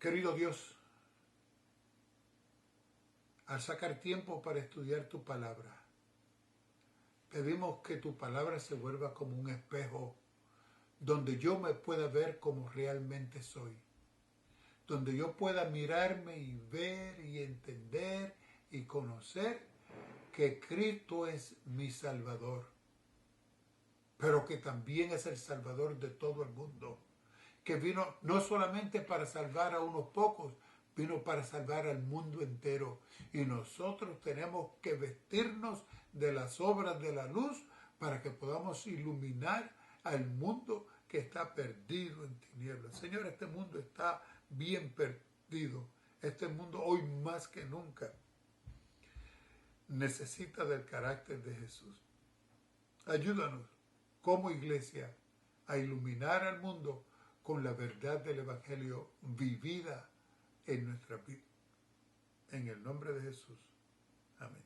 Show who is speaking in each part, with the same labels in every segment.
Speaker 1: Querido Dios, al sacar tiempo para estudiar tu palabra, pedimos que tu palabra se vuelva como un espejo donde yo me pueda ver como realmente soy, donde yo pueda mirarme y ver y entender y conocer que Cristo es mi Salvador, pero que también es el Salvador de todo el mundo, que vino no solamente para salvar a unos pocos, vino para salvar al mundo entero. Y nosotros tenemos que vestirnos de las obras de la luz para que podamos iluminar al mundo que está perdido en tinieblas. Señor, este mundo está bien perdido. Este mundo hoy más que nunca necesita del carácter de Jesús. Ayúdanos como iglesia a iluminar al mundo con la verdad del Evangelio vivida en nuestra vida. En el nombre de Jesús. Amén.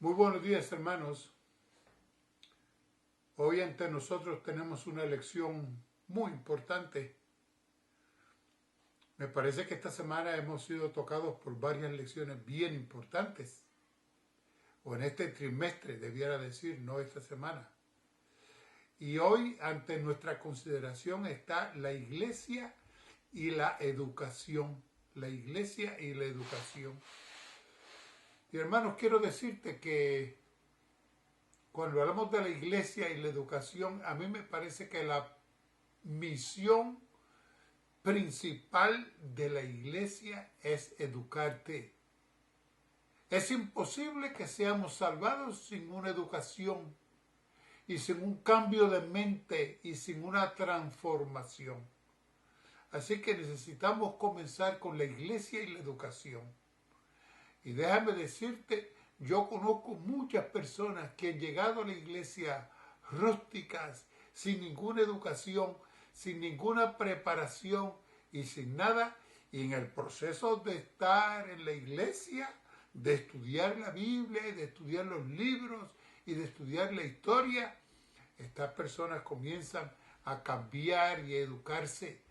Speaker 1: Muy buenos días, hermanos. Hoy ante nosotros tenemos una lección muy importante. Me parece que esta semana hemos sido tocados por varias lecciones bien importantes. O en este trimestre, debiera decir, no esta semana. Y hoy ante nuestra consideración está la iglesia y la educación. La iglesia y la educación. Y hermanos, quiero decirte que cuando hablamos de la iglesia y la educación, a mí me parece que la misión principal de la iglesia es educarte. Es imposible que seamos salvados sin una educación y sin un cambio de mente y sin una transformación. Así que necesitamos comenzar con la iglesia y la educación. Y déjame decirte, yo conozco muchas personas que han llegado a la iglesia rústicas, sin ninguna educación, sin ninguna preparación y sin nada. Y en el proceso de estar en la iglesia, de estudiar la Biblia, de estudiar los libros y de estudiar la historia, estas personas comienzan a cambiar y a educarse.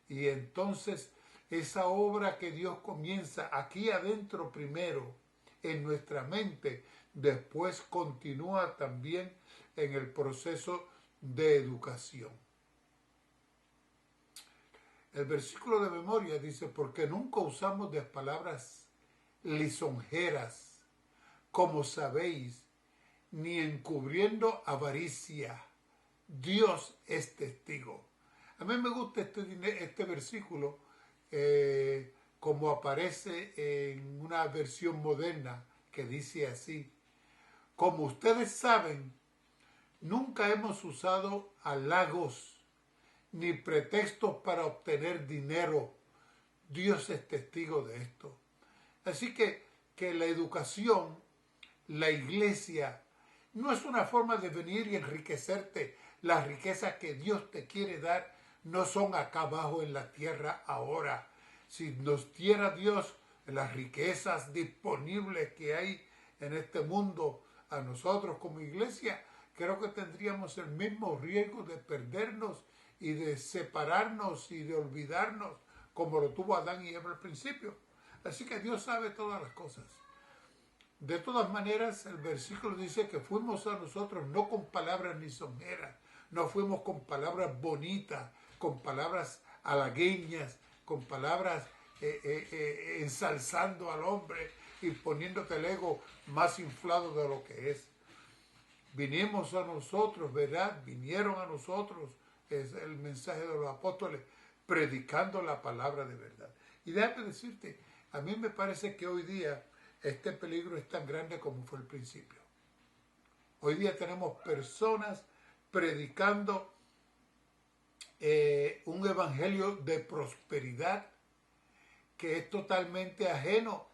Speaker 1: Y entonces esa obra que Dios comienza aquí adentro primero, en nuestra mente, después continúa también en el proceso de educación. El versículo de memoria dice, porque nunca usamos de palabras lisonjeras, como sabéis, ni encubriendo avaricia. Dios es testigo. A mí me gusta este versículo como aparece en una versión moderna que dice así: como ustedes saben, nunca hemos usado halagos ni pretextos para obtener dinero. Dios es testigo de esto. Así que la educación, la iglesia, no es una forma de venir y enriquecerte. Las riquezas que Dios te quiere dar no son acá abajo en la tierra ahora. Si nos diera Dios las riquezas disponibles que hay en este mundo a nosotros como iglesia, creo que tendríamos el mismo riesgo de perdernos y de separarnos y de olvidarnos como lo tuvo Adán y Eva al principio. Así que Dios sabe todas las cosas. De todas maneras, el versículo dice que fuimos a nosotros no con palabras lisonjeras, no fuimos con palabras bonitas, con palabras halagueñas, con palabras ensalzando al hombre y poniéndote el ego más inflado de lo que es. Vinimos a nosotros, ¿verdad? Vinieron a nosotros, es el mensaje de los apóstoles, predicando la palabra de verdad. Y déjame decirte, a mí me parece que hoy día este peligro es tan grande como fue al principio. Hoy día tenemos personas predicando un evangelio de prosperidad que es totalmente ajeno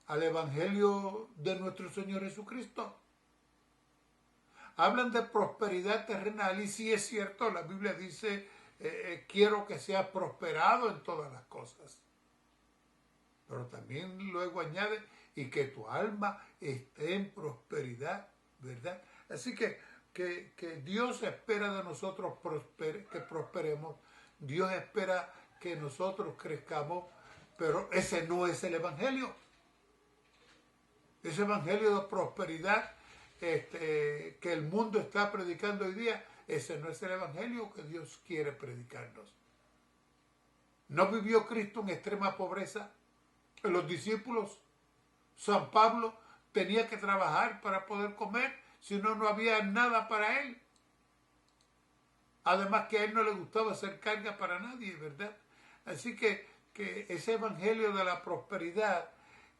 Speaker 1: al evangelio de nuestro Señor Jesucristo. Hablan de prosperidad terrenal y sí es cierto, la Biblia dice, quiero que seas prosperado en todas las cosas. Pero también luego añade, y que tu alma esté en prosperidad, ¿verdad? Así que que Dios espera de nosotros que prosperemos. Dios espera que nosotros crezcamos, pero ese no es el Evangelio. Ese Evangelio de prosperidad que el mundo está predicando hoy día, ese no es el Evangelio que Dios quiere predicarnos. ¿No vivió Cristo en extrema pobreza? Los discípulos, San Pablo tenía que trabajar para poder comer, si no, no había nada para él. Además que a él no le gustaba hacer carga para nadie, ¿verdad? Así que ese evangelio de la prosperidad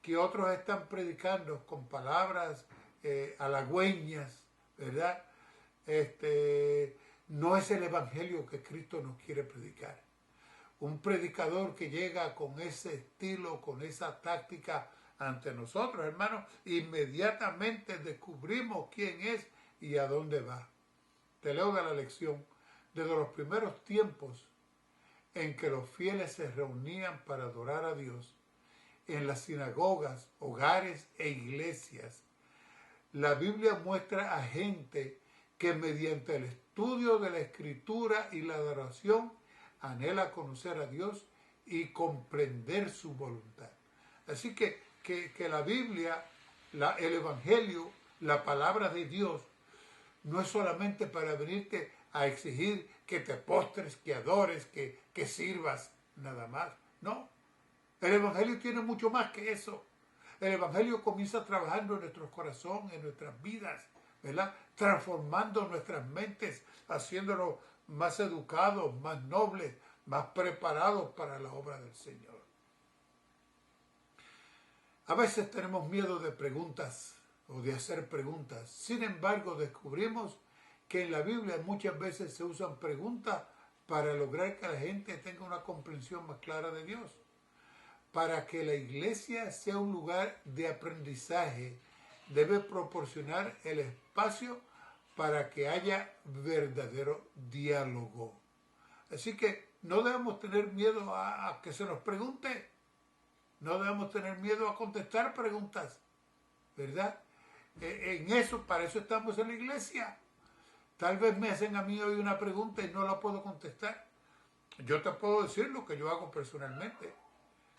Speaker 1: que otros están predicando con palabras halagüeñas, ¿verdad? No es el evangelio que Cristo nos quiere predicar. Un predicador que llega con ese estilo, con esa táctica ante nosotros, hermanos, inmediatamente descubrimos quién es y a dónde va. Te leo de la lección. Desde los primeros tiempos en que los fieles se reunían para adorar a Dios, en las sinagogas, hogares e iglesias, la Biblia muestra a gente que mediante el estudio de la Escritura y la adoración anhela conocer a Dios y comprender su voluntad. Así que la Biblia, el Evangelio, la palabra de Dios, no es solamente para venirte a exigir que te postres, que adores, que sirvas, nada más. No, el Evangelio tiene mucho más que eso. El Evangelio comienza trabajando en nuestros corazones, en nuestras vidas, ¿verdad? Transformando nuestras mentes, haciéndonos más educados, más nobles, más preparados para la obra del Señor. A veces tenemos miedo de preguntas o de hacer preguntas. Sin embargo, descubrimos que en la Biblia muchas veces se usan preguntas para lograr que la gente tenga una comprensión más clara de Dios. Para que la iglesia sea un lugar de aprendizaje, debe proporcionar el espacio para que haya verdadero diálogo. Así que no debemos tener miedo a que se nos pregunte. No debemos tener miedo a contestar preguntas, ¿verdad? Para eso estamos en la iglesia. Tal vez me hacen a mí hoy una pregunta y no la puedo contestar. Yo te puedo decir lo que yo hago personalmente.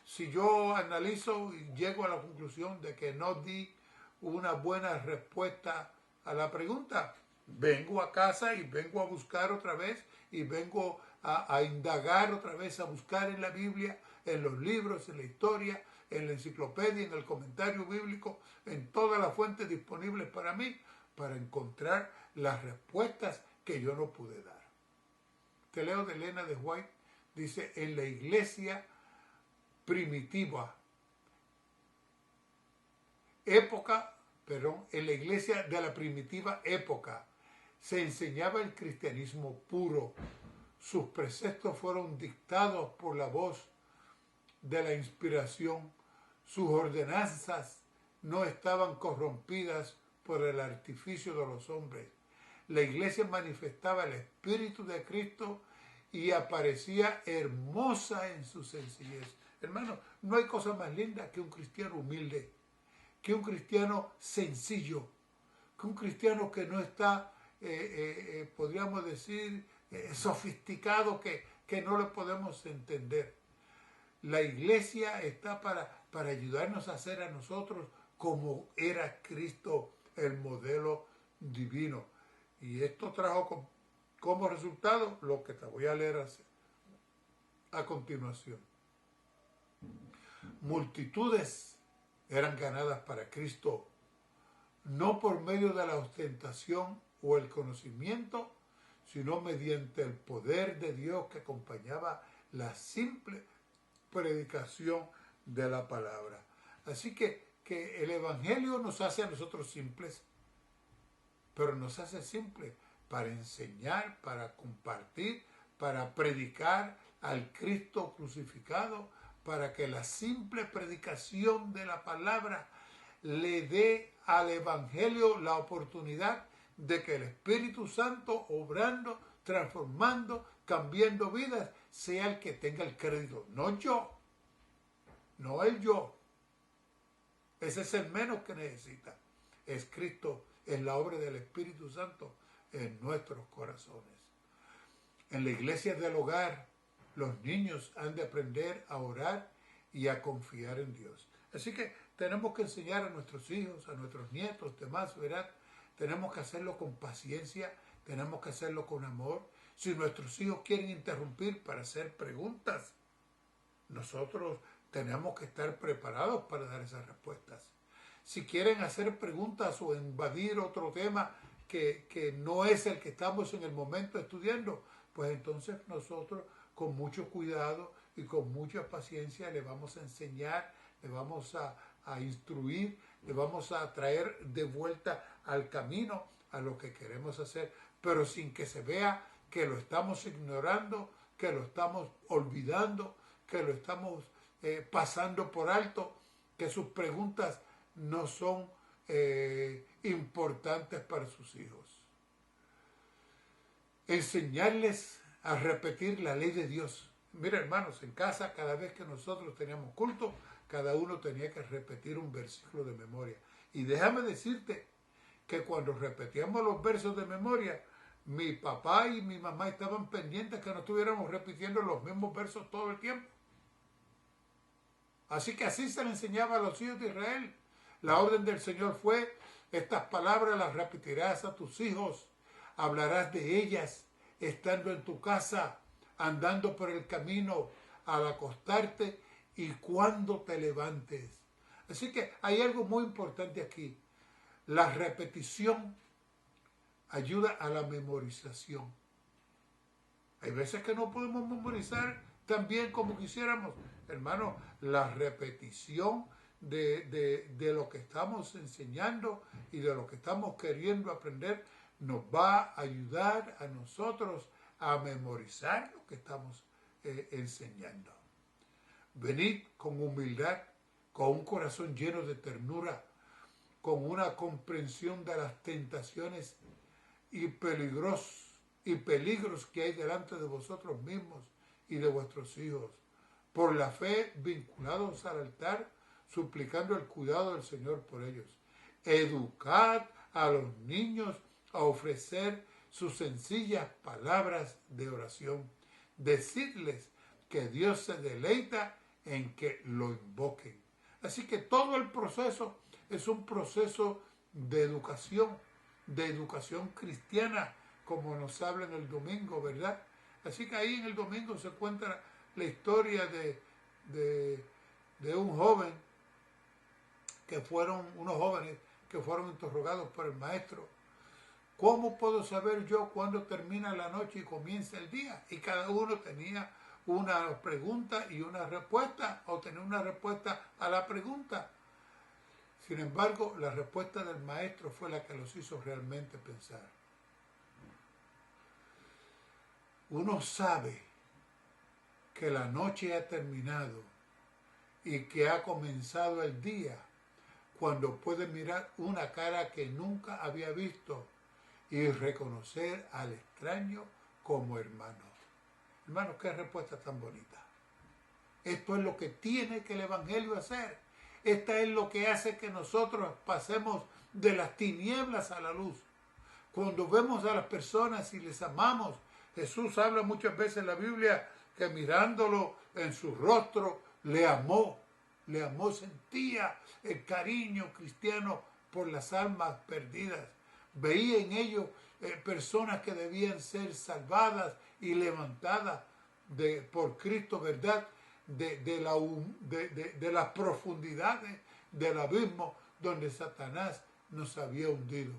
Speaker 1: Si yo analizo y llego a la conclusión de que no di una buena respuesta a la pregunta, vengo a casa y vengo a buscar otra vez y vengo a indagar otra vez, a buscar en la Biblia, en los libros, en la historia, en la enciclopedia, en el comentario bíblico, en todas las fuentes disponibles para mí, para encontrar las respuestas que yo no pude dar. Te leo de Elena de White, dice, en la iglesia primitiva, en la iglesia de la primitiva época, se enseñaba el cristianismo puro. Sus preceptos fueron dictados por la voz de la inspiración. Sus ordenanzas no estaban corrompidas por el artificio de los hombres. La iglesia manifestaba el Espíritu de Cristo y aparecía hermosa en su sencillez. Hermano, no hay cosa más linda que un cristiano humilde, que un cristiano sencillo, que un cristiano que no está, podríamos decir, sofisticado, que no le podemos entender. La iglesia está para ayudarnos a ser a nosotros como era Cristo, el modelo divino. Y esto trajo como resultado lo que te voy a leer a continuación. Multitudes eran ganadas para Cristo, no por medio de la ostentación o el conocimiento, sino mediante el poder de Dios que acompañaba la simple predicación de la palabra. Así que el Evangelio nos hace a nosotros simples, pero nos hace simples para enseñar, para compartir, para predicar al Cristo crucificado, para que la simple predicación de la palabra le dé al Evangelio la oportunidad de que el Espíritu Santo, obrando, transformando, cambiando vidas, sea el que tenga el crédito, no yo, no el yo. Ese es el menos que necesita. Es Cristo, es la obra del Espíritu Santo en nuestros corazones. En la iglesia del hogar, los niños han de aprender a orar y a confiar en Dios. Así que tenemos que enseñar a nuestros hijos, a nuestros nietos, demás, ¿verdad? Tenemos que hacerlo con paciencia, tenemos que hacerlo con amor. Si nuestros hijos quieren interrumpir para hacer preguntas, nosotros tenemos que estar preparados para dar esas respuestas. Si quieren hacer preguntas o invadir otro tema que no es el que estamos en el momento estudiando, pues entonces nosotros con mucho cuidado y con mucha paciencia le vamos a enseñar, le vamos a instruir, le vamos a traer de vuelta al camino a lo que queremos hacer, pero sin que se vea que lo estamos ignorando, que lo estamos olvidando, que lo estamos pasando por alto, que sus preguntas no son importantes para sus hijos. Enseñarles a repetir la ley de Dios. Mira, hermanos, en casa cada vez que nosotros teníamos culto, cada uno tenía que repetir un versículo de memoria. Y déjame decirte que cuando repetíamos los versos de memoria, mi papá y mi mamá estaban pendientes que no estuviéramos repitiendo los mismos versos todo el tiempo. Así que así se le enseñaba a los hijos de Israel. La orden del Señor fue: estas palabras las repetirás a tus hijos, hablarás de ellas estando en tu casa, andando por el camino, al acostarte y cuando te levantes. Así que hay algo muy importante aquí. La repetición ayuda a la memorización. Hay veces que no podemos memorizar tan bien como quisiéramos. Hermano, la repetición de lo que estamos enseñando y de lo que estamos queriendo aprender nos va a ayudar a nosotros a memorizar lo que estamos enseñando. Venid con humildad, con un corazón lleno de ternura, con una comprensión de las tentaciones y peligros que hay delante de vosotros mismos y de vuestros hijos. Por la fe, vinculados al altar, suplicando el cuidado del Señor por ellos. Educad a los niños a ofrecer sus sencillas palabras de oración. Decidles que Dios se deleita en que lo invoquen. Así que todo el proceso es un proceso de educación cristiana, como nos habla en el domingo, ¿verdad? Así que ahí en el domingo se cuenta la historia de un joven unos jóvenes que fueron interrogados por el maestro. ¿Cómo puedo saber yo cuándo termina la noche y comienza el día? Y cada uno tenía una pregunta y una respuesta, o tenía una respuesta a la pregunta. Sin embargo, la respuesta del maestro fue la que los hizo realmente pensar. Uno sabe que la noche ha terminado y que ha comenzado el día cuando puede mirar una cara que nunca había visto y reconocer al extraño como hermano. Hermano, qué respuesta tan bonita. Esto es lo que tiene que el Evangelio hacer. Esta es lo que hace que nosotros pasemos de las tinieblas a la luz. Cuando vemos a las personas y les amamos, Jesús habla muchas veces en la Biblia que mirándolo en su rostro le amó, sentía el cariño cristiano por las almas perdidas. Veía en ellos personas que debían ser salvadas y levantadas por Cristo, ¿verdad? De las profundidades del abismo donde Satanás nos había hundido.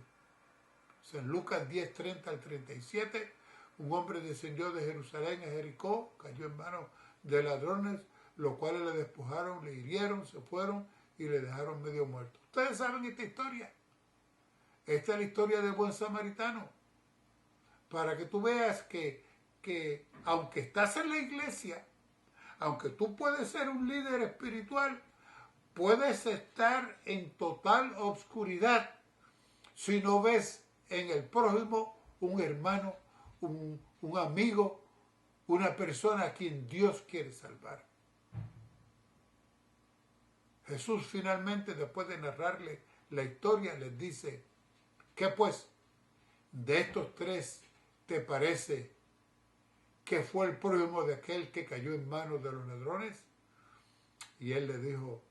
Speaker 1: En Lucas 10, 30 al 37, un hombre descendió de Jerusalén a Jericó, cayó en manos de ladrones, los cuales le despojaron, le hirieron, se fueron y le dejaron medio muerto. Ustedes saben esta historia. Esta es la historia del buen samaritano. Para que tú veas que aunque estás en la iglesia, aunque tú puedes ser un líder espiritual, puedes estar en total obscuridad si no ves en el prójimo un hermano, un amigo, una persona a quien Dios quiere salvar. Jesús finalmente, después de narrarle la historia, les dice: ¿qué pues? de estos tres te parece que fue el prójimo de aquel que cayó en manos de los ladrones? Y él le dijo,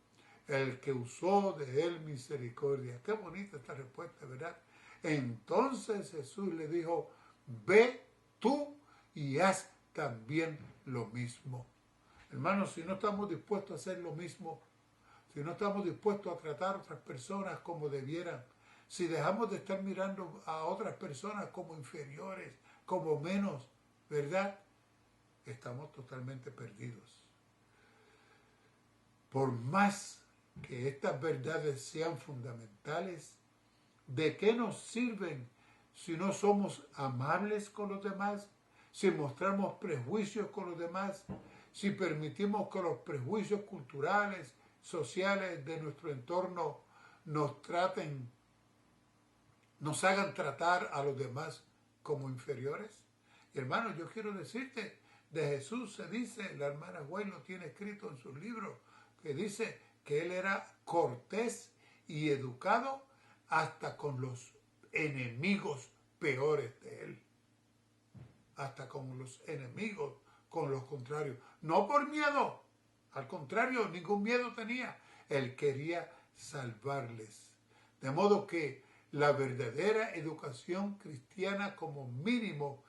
Speaker 1: el que usó de él misericordia. Qué bonita esta respuesta, ¿verdad? Entonces Jesús le dijo, ve tú y haz también lo mismo. Hermanos, si no estamos dispuestos a hacer lo mismo, si no estamos dispuestos a tratar a otras personas como debieran, si dejamos de estar mirando a otras personas como inferiores, como menos, ¿verdad? Estamos totalmente perdidos. Por más que estas verdades sean fundamentales, ¿de qué nos sirven si no somos amables con los demás? Si mostramos prejuicios con los demás, si permitimos que los prejuicios culturales, sociales de nuestro entorno nos traten, nos hagan tratar a los demás como inferiores. Y hermano, yo quiero decirte, de Jesús se dice, la hermana Güey lo tiene escrito en sus libros, que dice que él era cortés y educado hasta con los enemigos peores de él. Hasta con los enemigos, con los contrarios. No por miedo, al contrario, ningún miedo tenía. Él quería salvarles. De modo que la verdadera educación cristiana como mínimo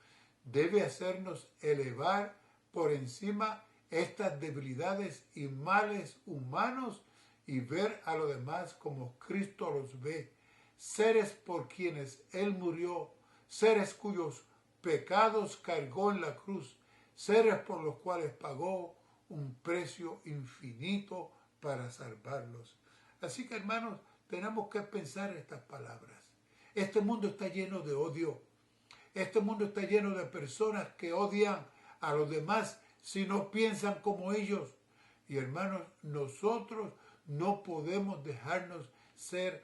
Speaker 1: debe hacernos elevar por encima estas debilidades y males humanos y ver a los demás como Cristo los ve, seres por quienes Él murió, seres cuyos pecados cargó en la cruz, seres por los cuales pagó un precio infinito para salvarlos. Así que, hermanos, tenemos que pensar estas palabras. Este mundo está lleno de odio. Este mundo está lleno de personas que odian a los demás si no piensan como ellos. Y hermanos, nosotros no podemos dejarnos ser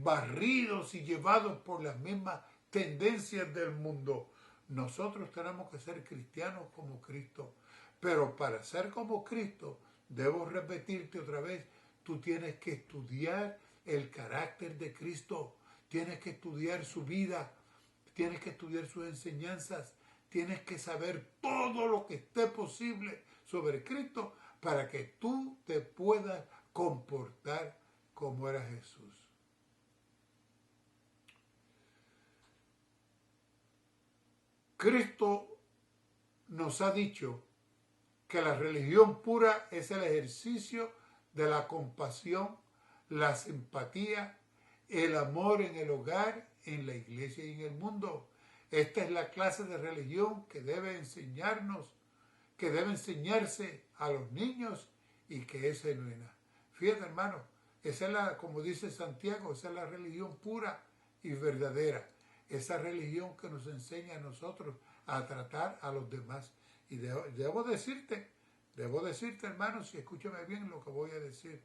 Speaker 1: barridos y llevados por las mismas tendencias del mundo. Nosotros tenemos que ser cristianos como Cristo. Pero para ser como Cristo, debo repetirte otra vez, tú tienes que estudiar el carácter de Cristo. Tienes que estudiar su vida. Tienes que estudiar sus enseñanzas. Tienes que saber todo lo que esté posible sobre Cristo para que tú te puedas comportar como era Jesús. Cristo nos ha dicho que la religión pura es el ejercicio de la compasión, la simpatía, el amor en el hogar, en la iglesia y en el mundo. Esta es la clase de religión que debe enseñarnos, que debe enseñarse a los niños y que es genuina. Fíjate, hermano, esa es la, como dice Santiago, esa es la religión pura y verdadera. Esa religión que nos enseña a nosotros a tratar a los demás. Y debo decirte, hermano, si escúchame bien lo que voy a decir,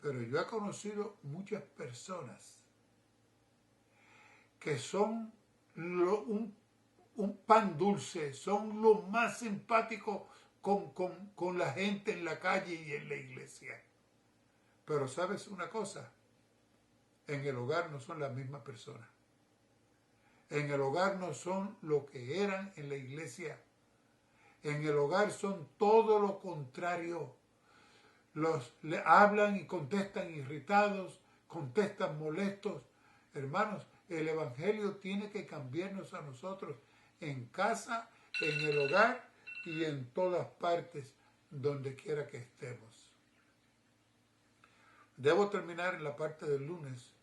Speaker 1: pero yo he conocido muchas personas que son un pan dulce, son lo más simpáticos con la gente en la calle y en la iglesia. Pero ¿sabes una cosa? En el hogar no son las mismas personas. En el hogar no son lo que eran en la iglesia. En el hogar son todo lo contrario. Le hablan y contestan irritados, contestan molestos. Hermanos, el Evangelio tiene que cambiarnos a nosotros en casa, en el hogar y en todas partes, donde quiera que estemos. Debo terminar en la parte del lunes.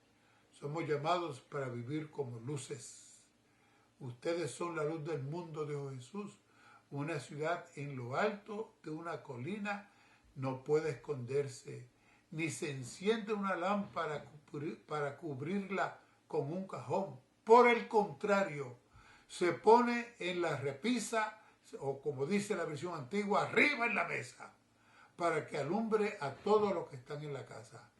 Speaker 1: Somos llamados para vivir como luces. Ustedes son la luz del mundo, dijo Jesús. Una ciudad en lo alto de una colina no puede esconderse, ni se enciende una lámpara para cubrirla con un cajón. Por el contrario, se pone en la repisa, o como dice la versión antigua, arriba en la mesa, para que alumbre a todos los que están en la casa.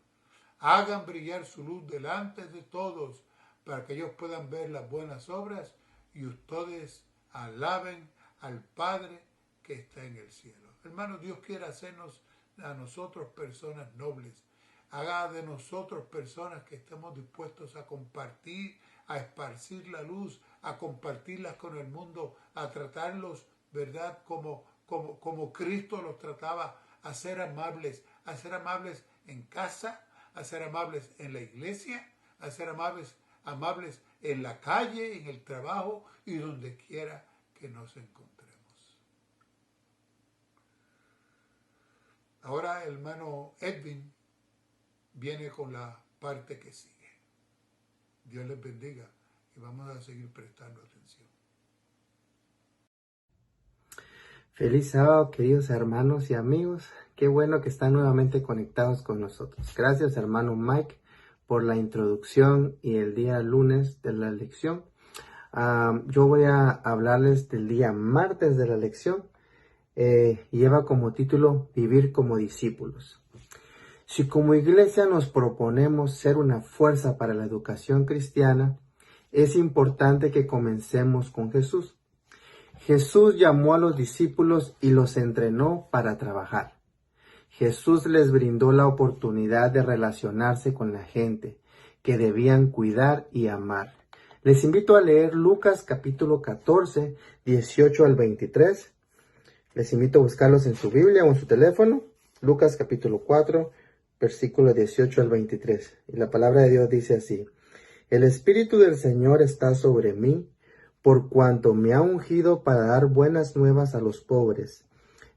Speaker 1: Hagan brillar su luz delante de todos, para que ellos puedan ver las buenas obras y ustedes alaben al Padre que está en el cielo. Hermanos, Dios quiere hacernos a nosotros personas nobles. Haga de nosotros personas que estemos dispuestos a compartir, a esparcir la luz, a compartirlas con el mundo, a tratarlos, ¿verdad? Como Cristo los trataba, a ser amables en casa, a ser amables en la iglesia, a ser amables en la calle, en el trabajo y donde quiera que nos encontremos. Ahora el hermano Edwin viene con la parte que sigue. Dios les bendiga y vamos a seguir prestando atención.
Speaker 2: Feliz sábado, queridos hermanos y amigos. Qué bueno que están nuevamente conectados con nosotros. Gracias, hermano Mike, por la introducción y el día lunes de la lección. Yo voy a hablarles del día martes de la lección. Lleva como título Vivir como discípulos. Si como iglesia nos proponemos ser una fuerza para la educación cristiana, es importante que comencemos con Jesús. Jesús llamó a los discípulos y los entrenó para trabajar. Jesús les brindó la oportunidad de relacionarse con la gente que debían cuidar y amar. Les invito a leer Lucas capítulo 14, 18 al 23. Les invito a buscarlos en su Biblia o en su teléfono. Lucas capítulo 4, versículo 18 al 23. Y la palabra de Dios dice así: El Espíritu del Señor está sobre mí, por cuanto me ha ungido para dar buenas nuevas a los pobres.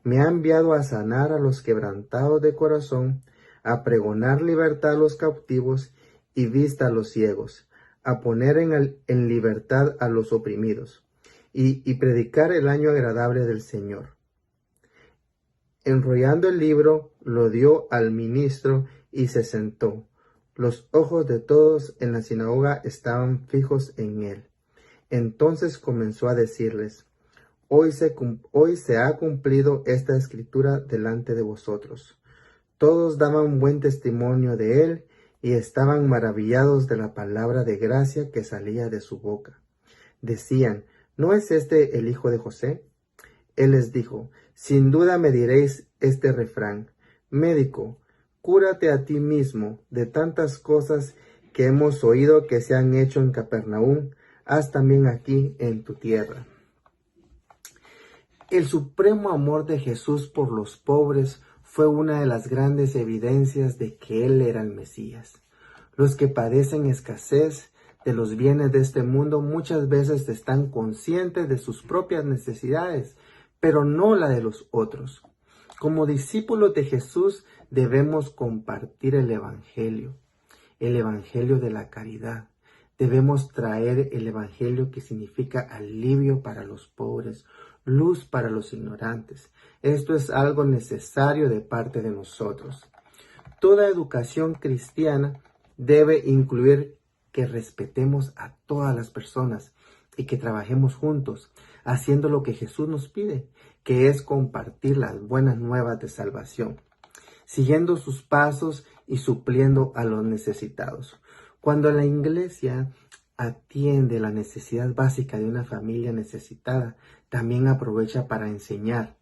Speaker 2: Me ha enviado a sanar a los quebrantados de corazón, a pregonar libertad a los cautivos y vista a los ciegos, a poner en libertad a los oprimidos, y predicar el año agradable del Señor. Enrollando el libro, lo dio al ministro y se sentó. Los ojos de todos en la sinagoga estaban fijos en él. Entonces comenzó a decirles: Hoy se ha cumplido esta escritura delante de vosotros. Todos daban buen testimonio de él y estaban maravillados de la palabra de gracia que salía de su boca. Decían: ¿No es este el hijo de José? Él les dijo: Sin duda me diréis este refrán: Médico, cúrate a ti mismo. De tantas cosas que hemos oído que se han hecho en Capernaum, haz también aquí en tu tierra. El supremo amor de Jesús por los pobres fue una de las grandes evidencias de que Él era el Mesías. Los que padecen escasez de los bienes de este mundo muchas veces están conscientes de sus propias necesidades, pero no la de los otros. Como discípulos de Jesús debemos compartir el Evangelio de la caridad. Debemos traer el Evangelio que significa alivio para los pobres, luz para los ignorantes. Esto es algo necesario de parte de nosotros. Toda educación cristiana debe incluir que respetemos a todas las personas y que trabajemos juntos, haciendo lo que Jesús nos pide, que es compartir las buenas nuevas de salvación, siguiendo sus pasos y supliendo a los necesitados. Cuando la iglesia atiende la necesidad básica de una familia necesitada, también aprovecha para enseñar.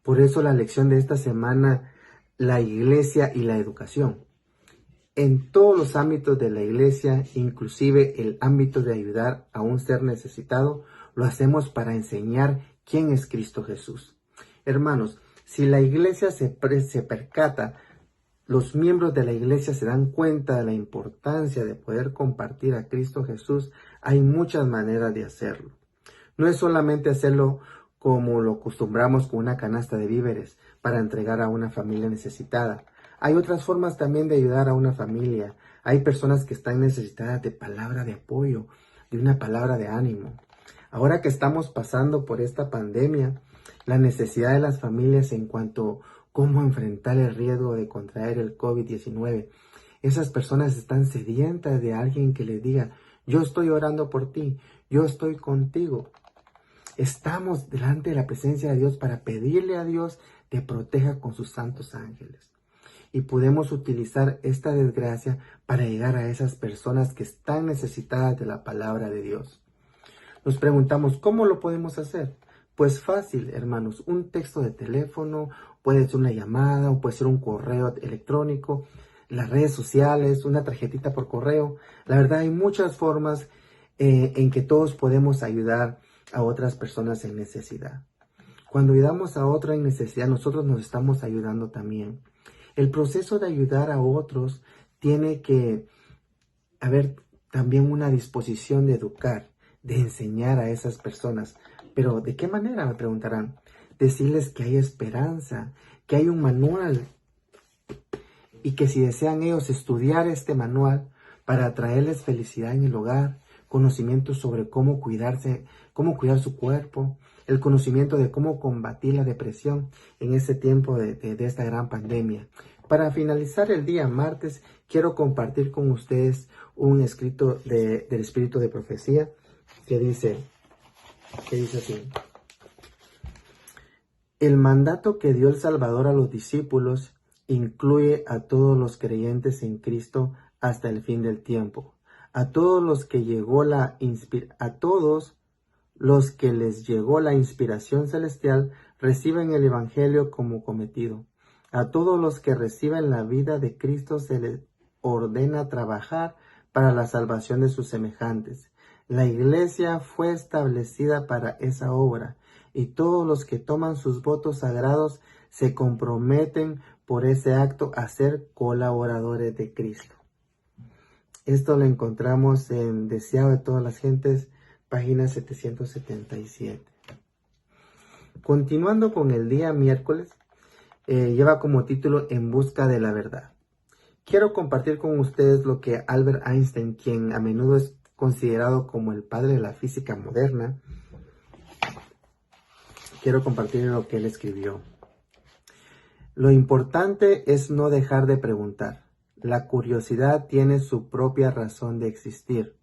Speaker 2: Por eso la lección de esta semana, la iglesia y la educación. En todos los ámbitos de la iglesia, inclusive el ámbito de ayudar a un ser necesitado, lo hacemos para enseñar quién es Cristo Jesús. Hermanos, si la iglesia se percata, los miembros de la iglesia se dan cuenta de la importancia de poder compartir a Cristo Jesús, hay muchas maneras de hacerlo. No es solamente hacerlo como lo acostumbramos con una canasta de víveres para entregar a una familia necesitada. Hay otras formas también de ayudar a una familia. Hay personas que están necesitadas de palabra de apoyo, de una palabra de ánimo. Ahora que estamos pasando por esta pandemia, la necesidad de las familias en cuanto a cómo enfrentar el riesgo de contraer el COVID-19. Esas personas están sedientas de alguien que les diga: yo estoy orando por ti, yo estoy contigo. Estamos delante de la presencia de Dios para pedirle a Dios te proteja con sus santos ángeles. Y podemos utilizar esta desgracia para llegar a esas personas que están necesitadas de la palabra de Dios. Nos preguntamos, ¿cómo lo podemos hacer? Pues fácil, hermanos, un texto de teléfono, puede ser una llamada o puede ser un correo electrónico. las redes sociales, una tarjetita por correo. La verdad, hay muchas formas en que todos podemos ayudar a otras personas en necesidad. Cuando ayudamos a otro en necesidad, nosotros nos estamos ayudando también. El proceso de ayudar a otros tiene que haber también una disposición de educar, de enseñar a esas personas. Pero ¿de qué manera? Me preguntarán. Decirles que hay esperanza, que hay un manual y que si desean ellos estudiar este manual para traerles felicidad en el hogar, conocimiento sobre cómo cuidarse, cómo cuidar su cuerpo, el conocimiento de cómo combatir la depresión en este tiempo de esta gran pandemia. Para finalizar el día martes, quiero compartir con ustedes un escrito del Espíritu de Profecía que dice así. El mandato que dio el Salvador a los discípulos incluye a todos los creyentes en Cristo hasta el fin del tiempo. A todos los que les llegó la inspiración celestial reciben el Evangelio como cometido. A todos los que reciben la vida de Cristo se les ordena trabajar para la salvación de sus semejantes. La Iglesia fue establecida para esa obra, y todos los que toman sus votos sagrados se comprometen por ese acto a ser colaboradores de Cristo. Esto lo encontramos en Deseado de todas las gentes, página 777. Continuando con el día miércoles, lleva como título En busca de la verdad. Quiero compartir con ustedes lo que Albert Einstein, quien a menudo es considerado como el padre de la física moderna, quiero compartir lo que él escribió. Lo importante es no dejar de preguntar. La curiosidad tiene su propia razón de existir.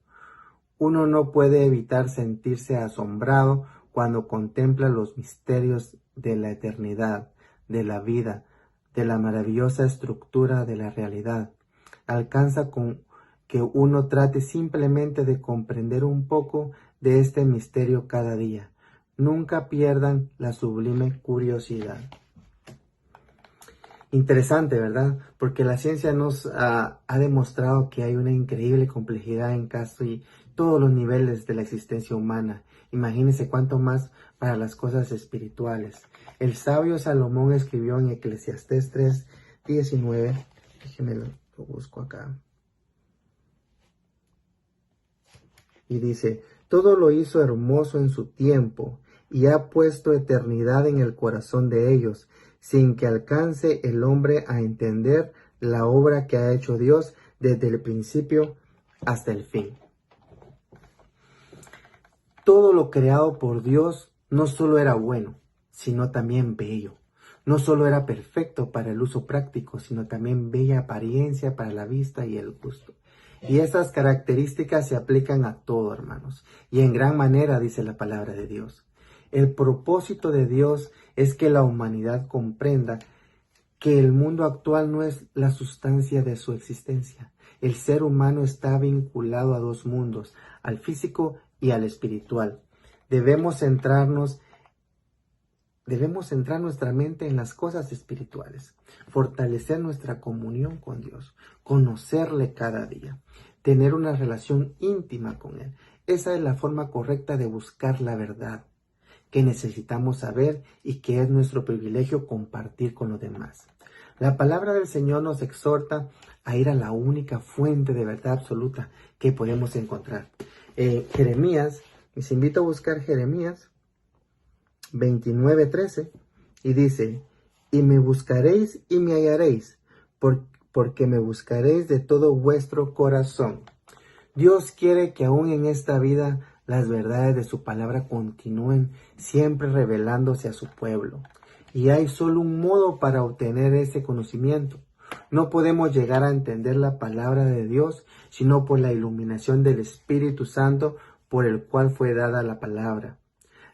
Speaker 2: Uno no puede evitar sentirse asombrado cuando contempla los misterios de la eternidad, de la vida, de la maravillosa estructura de la realidad. Alcanza con que uno trate simplemente de comprender un poco de este misterio cada día. Nunca pierdan la sublime curiosidad. Interesante, ¿verdad? Porque la ciencia nos ha demostrado que hay una increíble complejidad en casi todos los niveles de la existencia humana. Imagínense cuánto más para las cosas espirituales. El sabio Salomón escribió en Eclesiastés 3:19, déjenme lo busco acá. Y dice, todo lo hizo hermoso en su tiempo, y ha puesto eternidad en el corazón de ellos, sin que alcance el hombre a entender la obra que ha hecho Dios desde el principio hasta el fin. Todo lo creado por Dios no solo era bueno, sino también bello. No solo era perfecto para el uso práctico, sino también bella apariencia para la vista y el gusto. Y estas características se aplican a todo, hermanos, y en gran manera, dice la palabra de Dios. El propósito de Dios es que la humanidad comprenda que el mundo actual no es la sustancia de su existencia. El ser humano está vinculado a dos mundos, al físico y al espiritual. Debemos centrar nuestra mente en las cosas espirituales, fortalecer nuestra comunión con Dios, conocerle cada día, tener una relación íntima con Él. Esa es la forma correcta de buscar la verdad que necesitamos saber y que es nuestro privilegio compartir con los demás. La palabra del Señor nos exhorta a ir a la única fuente de verdad absoluta que podemos encontrar. Jeremías, les invito a buscar Jeremías 29:13 y dice, y me buscaréis y me hallaréis, porque me buscaréis de todo vuestro corazón. Dios quiere que aún en esta vida las verdades de su palabra continúen siempre revelándose a su pueblo. Y hay solo un modo para obtener ese conocimiento. No podemos llegar a entender la palabra de Dios sino por la iluminación del Espíritu Santo por el cual fue dada la palabra.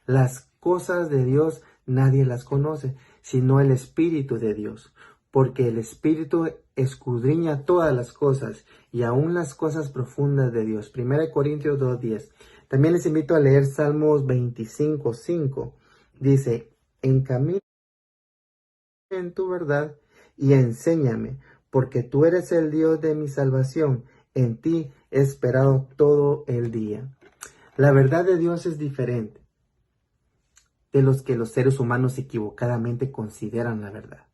Speaker 2: Las cosas de Dios nadie las conoce, sino el Espíritu de Dios, porque el Espíritu escudriña todas las cosas y aún las cosas profundas de Dios. 1 Corintios 2:10. También les invito a leer Salmos 25:5. Dice, encamina en tu verdad y enséñame, porque tú eres el Dios de mi salvación. En ti he esperado todo el día. La verdad de Dios es diferente de los que los seres humanos equivocadamente consideran la verdad.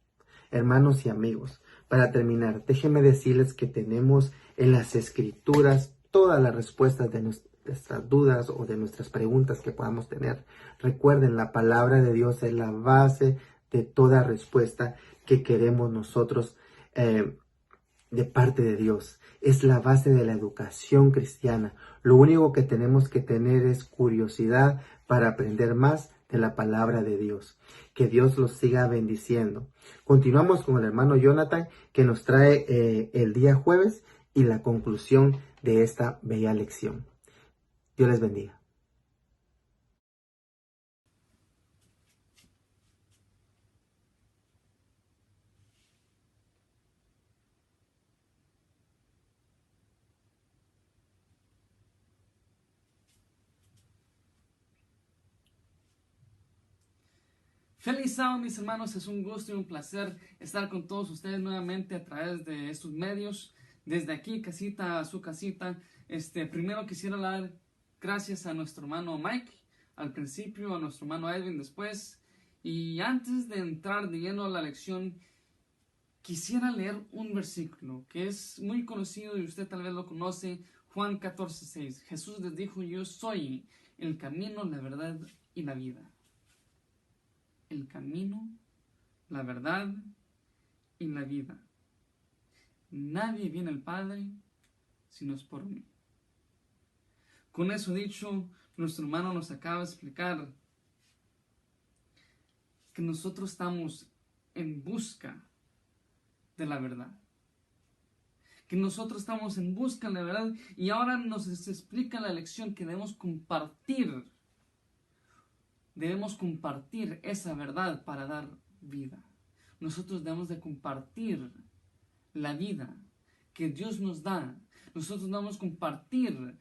Speaker 2: Hermanos y amigos, para terminar, déjenme decirles que tenemos en las Escrituras todas las respuestas de nuestras dudas o de nuestras preguntas que podamos tener. Recuerden, la palabra de Dios es la base de toda respuesta que queremos nosotros de parte de Dios. Es la base de la educación cristiana. Lo único que tenemos que tener es curiosidad para aprender más de la palabra de Dios. Que Dios los siga bendiciendo. Continuamos con el hermano Jonathan, que nos trae el día jueves y la conclusión de esta bella lección. Dios les bendiga.
Speaker 3: Feliz sábado, mis hermanos. Es un gusto y un placer estar con todos ustedes nuevamente a través de estos medios. Desde aquí, casita a su casita. Primero quisiera dar gracias a nuestro hermano Mike al principio, a nuestro hermano Edwin después. Y antes de entrar de lleno a la lección, quisiera leer un versículo que es muy conocido y usted tal vez lo conoce. Juan 14:6. Jesús les dijo: yo soy el camino, la verdad y la vida. El camino, la verdad y la vida. Nadie viene al Padre si no es por mí. Con eso dicho, nuestro hermano nos acaba de explicar que nosotros estamos en busca de la verdad. Que nosotros estamos en busca de la verdad y ahora nos explica la lección que debemos compartir. Debemos compartir esa verdad para dar vida. Nosotros debemos de compartir la vida que Dios nos da. Nosotros debemos compartir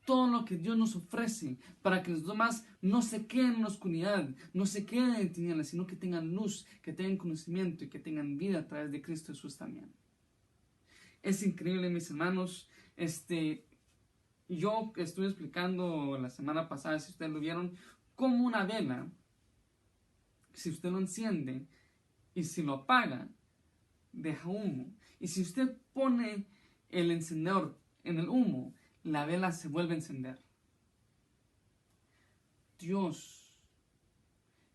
Speaker 3: todo lo que Dios nos ofrece para que los demás no se queden en la oscuridad, no se queden en tinieblas, sino que tengan luz, que tengan conocimiento y que tengan vida a través de Cristo Jesús también. Es increíble, mis hermanos. Yo estuve explicando la semana pasada, si ustedes lo vieron, como una vela, si usted lo enciende y si lo apaga, deja humo. Y si usted pone el encendedor en el humo, la vela se vuelve a encender. Dios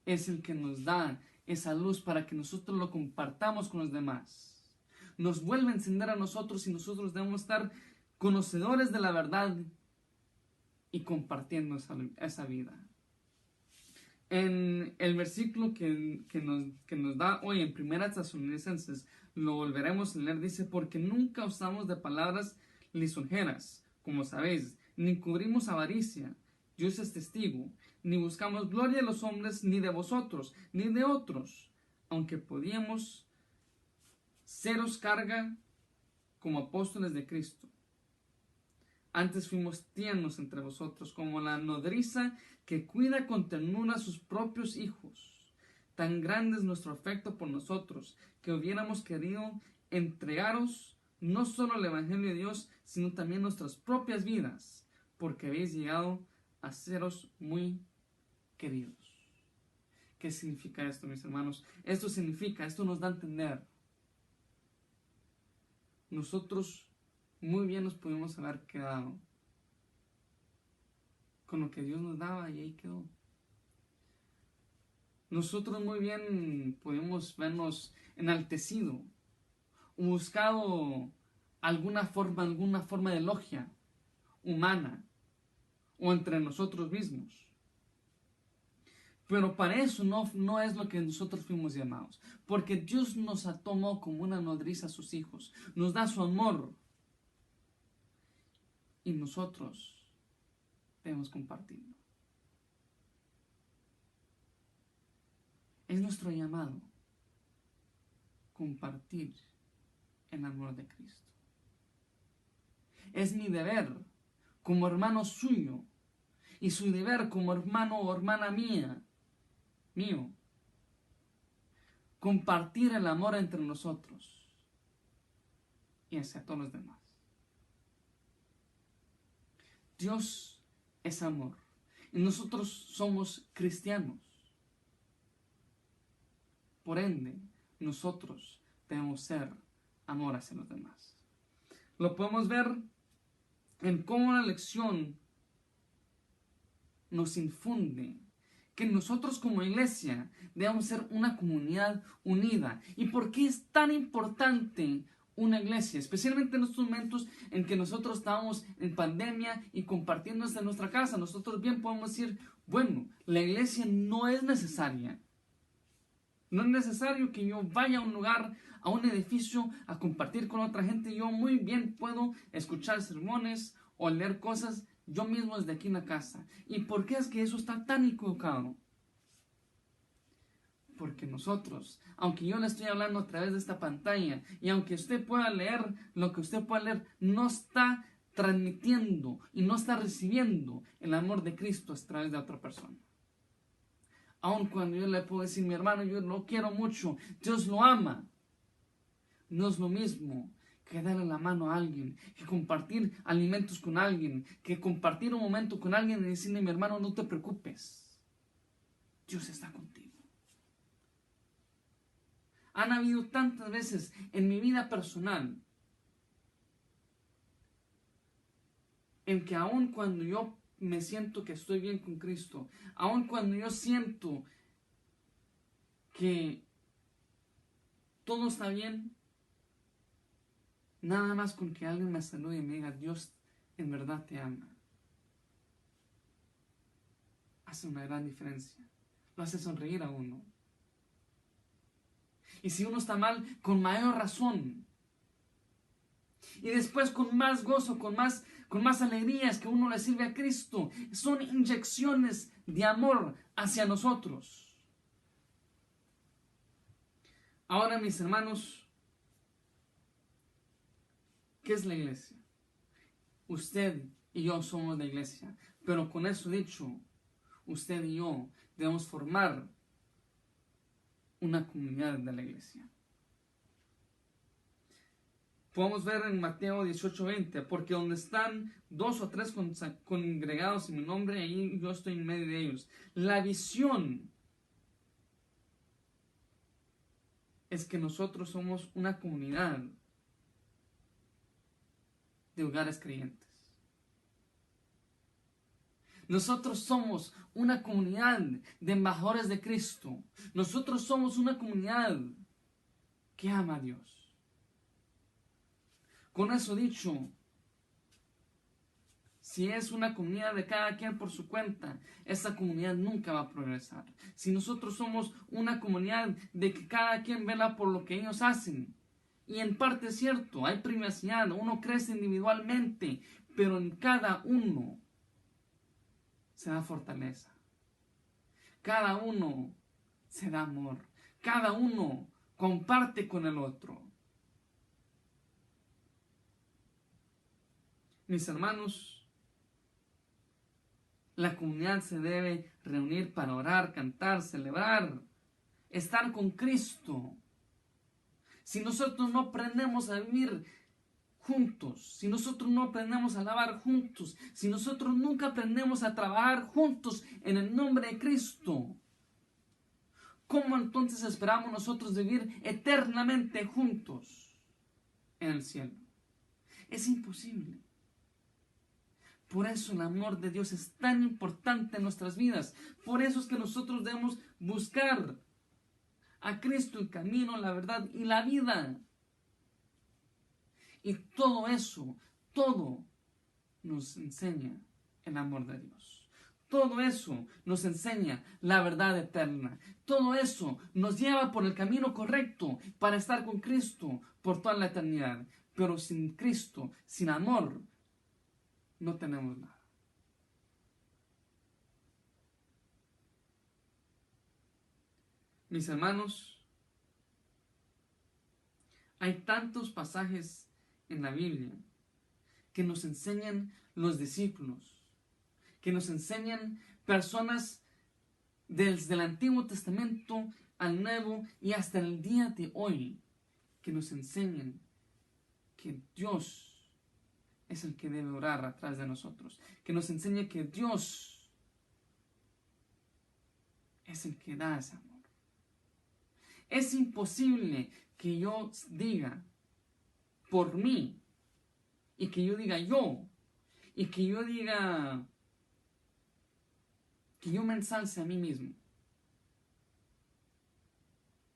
Speaker 3: es el que nos da esa luz para que nosotros lo compartamos con los demás. Nos vuelve a encender a nosotros y nosotros debemos estar conocedores de la verdad y compartiendo esa vida. En el versículo que nos da hoy en 1 Tesalonicenses, lo volveremos a leer, dice: porque nunca usamos de palabras lisonjeras, como sabéis, ni cubrimos avaricia, Dios es testigo, ni buscamos gloria de los hombres, ni de vosotros, ni de otros, aunque podíamos seros carga como apóstoles de Cristo. Antes fuimos tiernos entre vosotros, como la nodriza que cuida con ternura a sus propios hijos. Tan grande es nuestro afecto por nosotros, que hubiéramos querido entregaros no solo el Evangelio de Dios, sino también nuestras propias vidas, porque habéis llegado a seros muy queridos. ¿Qué significa esto, mis hermanos? Esto nos da a entender. Nosotros muy bien nos pudimos haber quedado con lo que Dios nos daba y ahí quedó. Nosotros muy bien pudimos vernos enaltecido o buscado alguna forma de logia humana o entre nosotros mismos. Pero para eso no es lo que nosotros fuimos llamados. Porque Dios nos tomó como una nodriza a sus hijos. Nos da su amor. Y nosotros debemos compartirlo. Es nuestro llamado compartir el amor de Cristo. Es mi deber como hermano suyo y su deber como hermano o hermana mío, compartir el amor entre nosotros. y hacia todos los demás. Dios es amor y nosotros somos cristianos. Por ende, nosotros debemos ser amor hacia los demás. Lo podemos ver en cómo la lección nos infunde que nosotros como iglesia debemos ser una comunidad unida. ¿Y por qué es tan importante una iglesia? Especialmente en estos momentos en que nosotros estamos en pandemia y compartiendo desde nuestra casa. Nosotros bien podemos decir, bueno, la iglesia no es necesaria. No es necesario que yo vaya a un lugar, a un edificio, a compartir con otra gente. Yo muy bien puedo escuchar sermones o leer cosas yo mismo desde aquí en la casa. ¿Y por qué es que eso está tan equivocado? Porque nosotros, aunque yo le estoy hablando a través de esta pantalla, y aunque usted pueda leer lo que usted pueda leer, no está transmitiendo y no está recibiendo el amor de Cristo a través de otra persona. Aun cuando yo le puedo decir, mi hermano, yo lo quiero mucho, Dios lo ama, no es lo mismo que darle la mano a alguien, que compartir alimentos con alguien, que compartir un momento con alguien y decirle, mi hermano, no te preocupes, Dios está contigo. Han habido tantas veces en mi vida personal en que aun cuando yo me siento que estoy bien con Cristo, aun cuando yo siento que todo está bien, nada más con que alguien me salude y me diga, Dios en verdad te ama, hace una gran diferencia. Lo hace sonreír a uno. Y si uno está mal, con mayor razón. Y después con más gozo, con más alegrías que uno le sirve a Cristo. Son inyecciones de amor hacia nosotros. Ahora, mis hermanos, ¿qué es la iglesia? Usted y yo somos la iglesia. Pero con eso dicho, usted y yo debemos formar una comunidad de la iglesia. Podemos ver en Mateo 18:20, porque donde están 2 o 3 congregados en mi nombre, ahí yo estoy en medio de ellos. La visión es que nosotros somos una comunidad de hogares creyentes. Nosotros somos una comunidad de embajadores de Cristo. Nosotros somos una comunidad que ama a Dios. Con eso dicho, si es una comunidad de cada quien por su cuenta, esa comunidad nunca va a progresar. Si nosotros somos una comunidad de que cada quien vela por lo que ellos hacen, y en parte es cierto, hay privacidad, uno crece individualmente, pero en cada uno se da fortaleza. Cada uno se da amor. Cada uno comparte con el otro. Mis hermanos, la comunidad se debe reunir para orar, cantar, celebrar, estar con Cristo. Si nosotros no aprendemos a vivir juntos, si nosotros no aprendemos a alabar juntos, si nosotros nunca aprendemos a trabajar juntos en el nombre de Cristo, ¿cómo entonces esperamos nosotros vivir eternamente juntos en el cielo? Es imposible. Por eso el amor de Dios es tan importante en nuestras vidas. Por eso es que nosotros debemos buscar a Cristo, el camino, la verdad y la vida. Y todo eso, todo nos enseña el amor de Dios. Todo eso nos enseña la verdad eterna. Todo eso nos lleva por el camino correcto para estar con Cristo por toda la eternidad. Pero sin Cristo, sin amor, no tenemos nada. Mis hermanos, hay tantos pasajes en la Biblia que nos enseñan los discípulos, que nos enseñan personas desde el Antiguo Testamento al Nuevo y hasta el día de hoy, que nos enseñan que Dios es el que debe orar atrás de nosotros, que nos enseñe que Dios es el que da ese amor. Es imposible que yo diga por mí, y que yo diga yo, y que yo diga que yo me ensalce a mí mismo.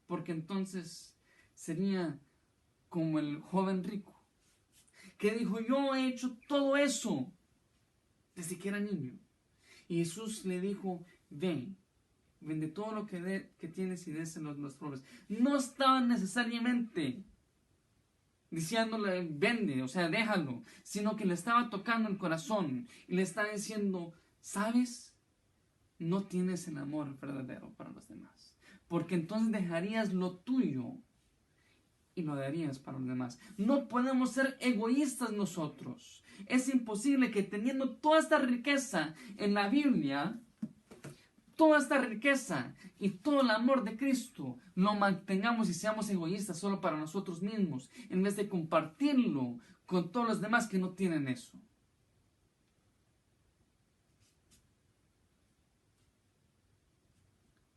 Speaker 3: Porque entonces sería como el joven rico, que dijo, yo he hecho todo eso desde que era niño. Y Jesús le dijo, ven, vende todo lo que tienes y déselo a los pobres. No estaba necesariamente diciéndole, vende, o sea, déjalo, sino que le estaba tocando el corazón y le estaba diciendo, ¿sabes? No tienes el amor verdadero para los demás, porque entonces dejarías lo tuyo y lo darías para los demás. No podemos ser egoístas nosotros. Es imposible que teniendo toda esta riqueza en la Biblia, toda esta riqueza y todo el amor de Cristo, lo mantengamos y seamos egoístas solo para nosotros mismos, en vez de compartirlo con todos los demás que no tienen eso.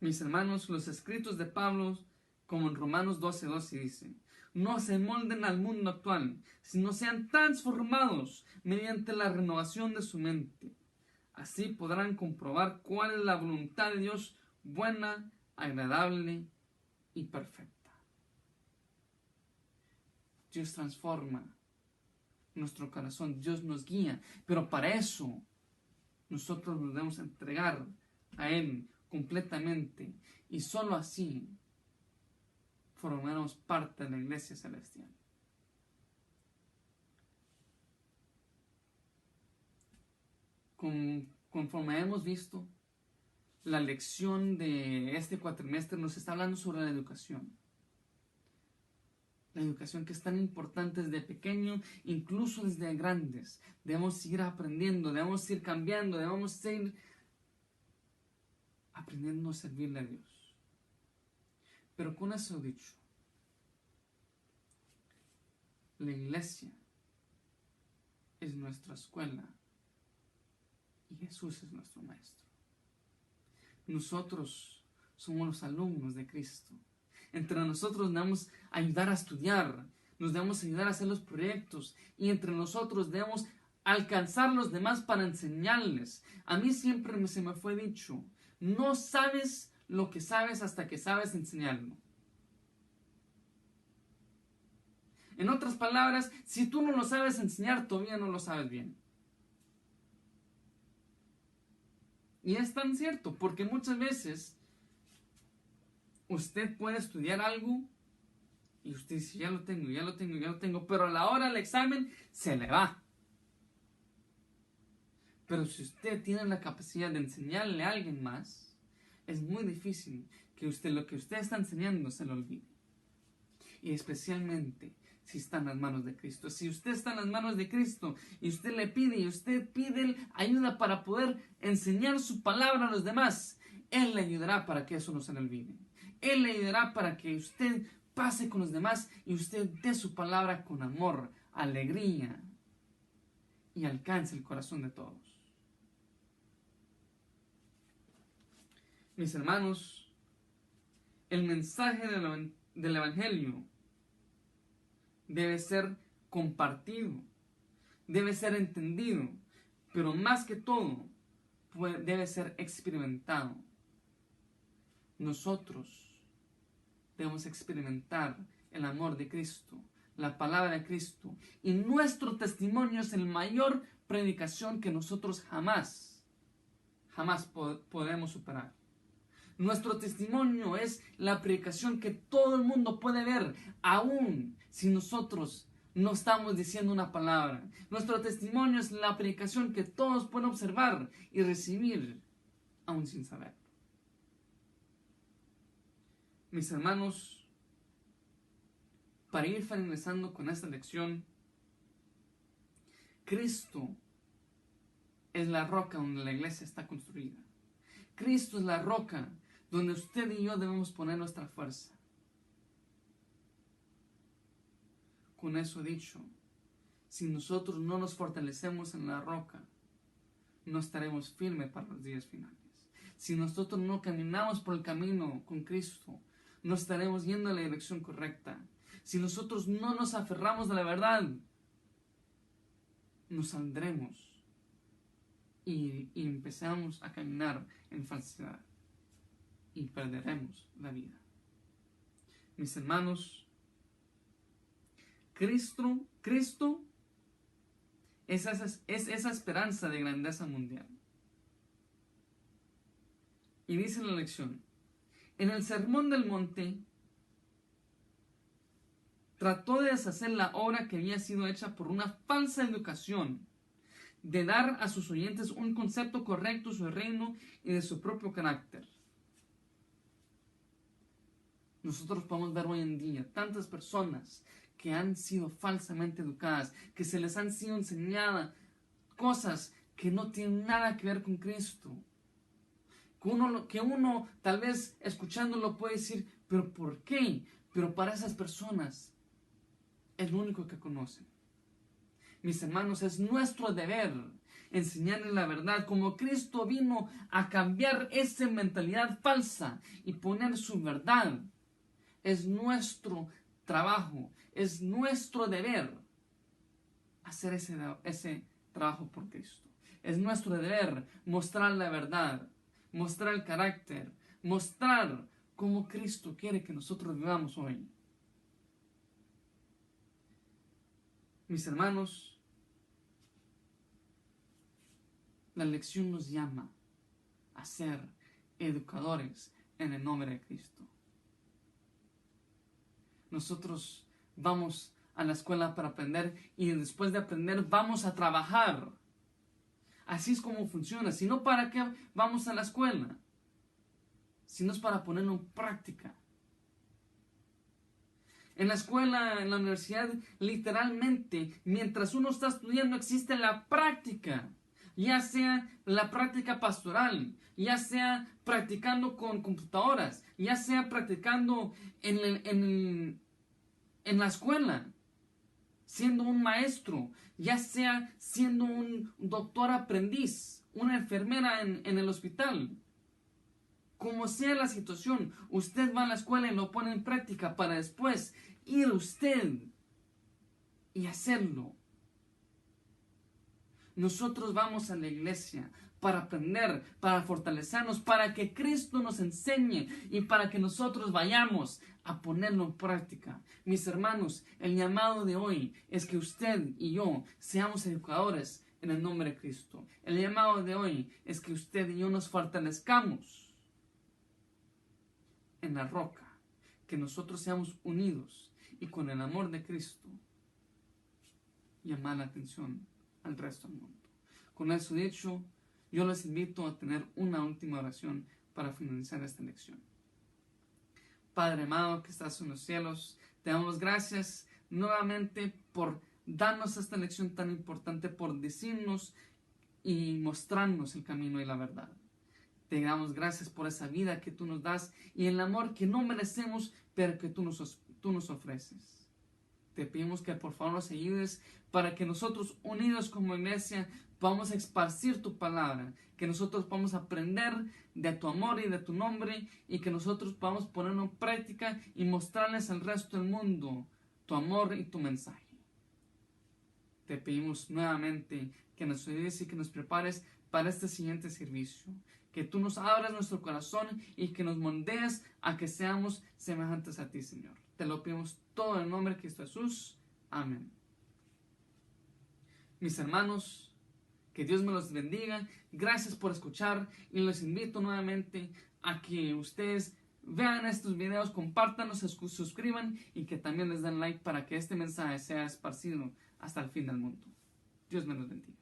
Speaker 3: Mis hermanos, los escritos de Pablo, como en Romanos 12:12 dicen, no se molden al mundo actual, sino sean transformados mediante la renovación de su mente. Así podrán comprobar cuál es la voluntad de Dios, buena, agradable y perfecta. Dios transforma nuestro corazón, Dios nos guía, pero para eso nosotros nos debemos entregar a Él completamente, y solo así formaremos parte de la iglesia celestial. Conforme hemos visto, la lección de este cuatrimestre nos está hablando sobre la educación. La educación que es tan importante desde pequeño, incluso desde grandes. Debemos seguir aprendiendo, debemos ir cambiando, debemos seguir aprendiendo a servirle a Dios. Pero con eso dicho, la iglesia es nuestra escuela y Jesús es nuestro maestro. Nosotros somos los alumnos de Cristo. Entre nosotros debemos ayudar a estudiar, nos debemos ayudar a hacer los proyectos, y entre nosotros debemos alcanzar a los demás para enseñarles. A mí siempre se me fue dicho, no sabes lo que sabes hasta que sabes enseñarlo. En otras palabras, si tú no lo sabes enseñar, todavía no lo sabes bien. Y es tan cierto, porque muchas veces usted puede estudiar algo y usted dice, ya lo tengo, pero a la hora del examen se le va. Pero si usted tiene la capacidad de enseñarle a alguien más, es muy difícil que lo que usted está enseñando se lo olvide. Y especialmente si está en las manos de Cristo. Si usted está en las manos de Cristo y usted le pide y usted pide ayuda para poder enseñar su palabra a los demás, Él le ayudará para que eso no se le olvide. Él le ayudará para que usted pase con los demás y usted dé su palabra con amor, alegría y alcance el corazón de todos. Mis hermanos, el mensaje del Evangelio debe ser compartido, debe ser entendido, pero más que todo, debe ser experimentado. Nosotros debemos experimentar el amor de Cristo, la palabra de Cristo, y nuestro testimonio es la mayor predicación que nosotros jamás podemos superar. Nuestro testimonio es la predicación que todo el mundo puede ver, aun si nosotros no estamos diciendo una palabra. Nuestro testimonio es la predicación que todos pueden observar y recibir, aun sin saber. Mis hermanos, para ir finalizando con esta lección, Cristo es la roca donde la iglesia está construida. Cristo es la roca donde usted y yo debemos poner nuestra fuerza. Con eso dicho, si nosotros no nos fortalecemos en la roca, no estaremos firmes para los días finales. Si nosotros no caminamos por el camino con Cristo, no estaremos yendo en la dirección correcta. Si nosotros no nos aferramos a la verdad, nos saldremos y empezamos a caminar en falsedad y perderemos la vida. Mis hermanos, Cristo es esa esperanza de grandeza mundial. Y dice en la lección, en el Sermón del Monte, trató de deshacer la obra que había sido hecha por una falsa educación, de dar a sus oyentes un concepto correcto de su reino y de su propio carácter. Nosotros podemos ver hoy en día tantas personas que han sido falsamente educadas, que se les han sido enseñadas cosas que no tienen nada que ver con Cristo. Que uno tal vez escuchándolo puede decir, ¿pero por qué? Pero para esas personas es lo único que conocen. Mis hermanos, es nuestro deber enseñarles la verdad, como Cristo vino a cambiar esa mentalidad falsa y poner su verdad. Es nuestro trabajo, es nuestro deber hacer ese trabajo por Cristo. Es nuestro deber mostrar la verdad, mostrar el carácter, mostrar cómo Cristo quiere que nosotros vivamos hoy. Mis hermanos, la lección nos llama a ser educadores en el nombre de Cristo. Nosotros vamos a la escuela para aprender y después de aprender vamos a trabajar. Así es como funciona. Si no, ¿para qué vamos a la escuela? Si no es para ponerlo en práctica. En la escuela, en la universidad, literalmente, mientras uno está estudiando, existe la práctica. Ya sea la práctica pastoral, ya sea practicando con computadoras, ya sea practicando en la escuela, siendo un maestro, ya sea siendo un doctor aprendiz, una enfermera en el hospital. Como sea la situación, usted va a la escuela y lo pone en práctica para después ir usted y hacerlo. Nosotros vamos a la iglesia para aprender, para fortalecernos, para que Cristo nos enseñe y para que nosotros vayamos a ponerlo en práctica. Mis hermanos, el llamado de hoy es que usted y yo seamos educadores en el nombre de Cristo. El llamado de hoy es que usted y yo nos fortalezcamos en la roca, que nosotros seamos unidos y con el amor de Cristo llamar la atención al resto del mundo. Con eso dicho, yo les invito a tener una última oración para finalizar esta lección. Padre amado que estás en los cielos, te damos gracias nuevamente por darnos esta lección tan importante, por decirnos y mostrarnos el camino y la verdad. Te damos gracias por esa vida que tú nos das y el amor que no merecemos, pero que tú nos ofreces. Te pedimos que por favor nos ayudes para que nosotros, unidos como iglesia, podamos esparcir tu palabra, que nosotros podamos aprender de tu amor y de tu nombre y que nosotros podamos ponerlo en práctica y mostrarles al resto del mundo tu amor y tu mensaje. Te pedimos nuevamente que nos ayudes y que nos prepares para este siguiente servicio, que tú nos abras nuestro corazón y que nos moldees a que seamos semejantes a ti, Señor. Te lo pedimos todo en el nombre de Cristo Jesús. Amén. Mis hermanos, que Dios me los bendiga. Gracias por escuchar y los invito nuevamente a que ustedes vean estos videos, compártanlos, se suscriban y que también les den like para que este mensaje sea esparcido hasta el fin del mundo. Dios me los bendiga.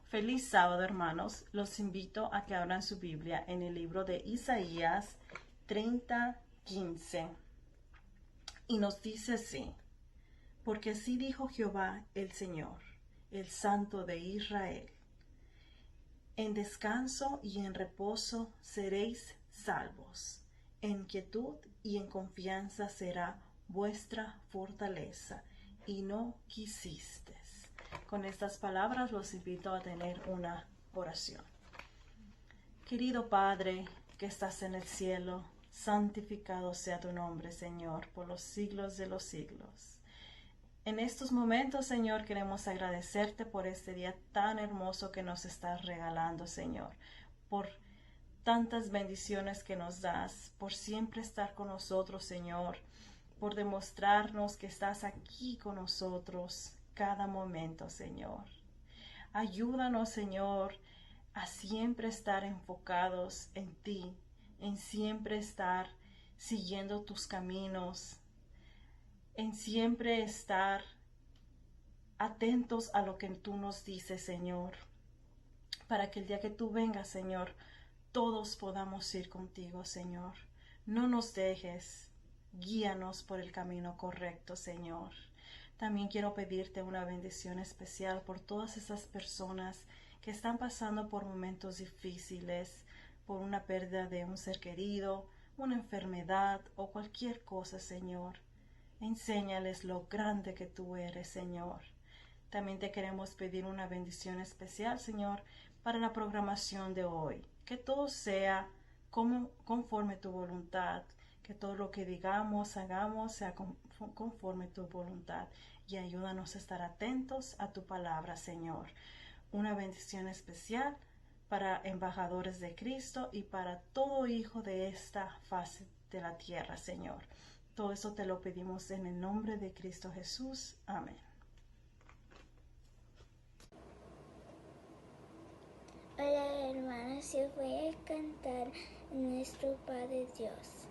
Speaker 4: Feliz sábado, hermanos. Los invito a que abran su Biblia en el libro de Isaías 30:15. Y nos dice así: porque así dijo Jehová el Señor, el Santo de Israel: en descanso y en reposo seréis salvos, en quietud y en confianza será vuestra fortaleza, y no quisistes. Con estas palabras los invito a tener una oración. Querido Padre, que estás en el cielo, santificado sea tu nombre, Señor, por los siglos de los siglos. En estos momentos, Señor, queremos agradecerte por este día tan hermoso que nos estás regalando, Señor, por tantas bendiciones que nos das, por siempre estar con nosotros, Señor, por demostrarnos que estás aquí con nosotros cada momento, Señor. Ayúdanos, Señor, a siempre estar enfocados en ti, en siempre estar siguiendo tus caminos, en siempre estar atentos a lo que tú nos dices, Señor, para que el día que tú vengas, Señor, todos podamos ir contigo, Señor. No nos dejes, guíanos por el camino correcto, Señor. También quiero pedirte una bendición especial por todas esas personas que están pasando por momentos difíciles, por una pérdida de un ser querido, una enfermedad o cualquier cosa, Señor. Enséñales lo grande que tú eres, Señor. También te queremos pedir una bendición especial, Señor, para la programación de hoy. Que todo sea conforme tu voluntad, que todo lo que digamos, hagamos, sea conforme tu voluntad. Y ayúdanos a estar atentos a tu palabra, Señor. Una bendición especial para embajadores de Cristo y para todo hijo de esta faz de la tierra, Señor. Todo eso te lo pedimos en el nombre de Cristo Jesús. Amén.
Speaker 5: Hola hermanos, yo voy a cantar Nuestro Padre Dios.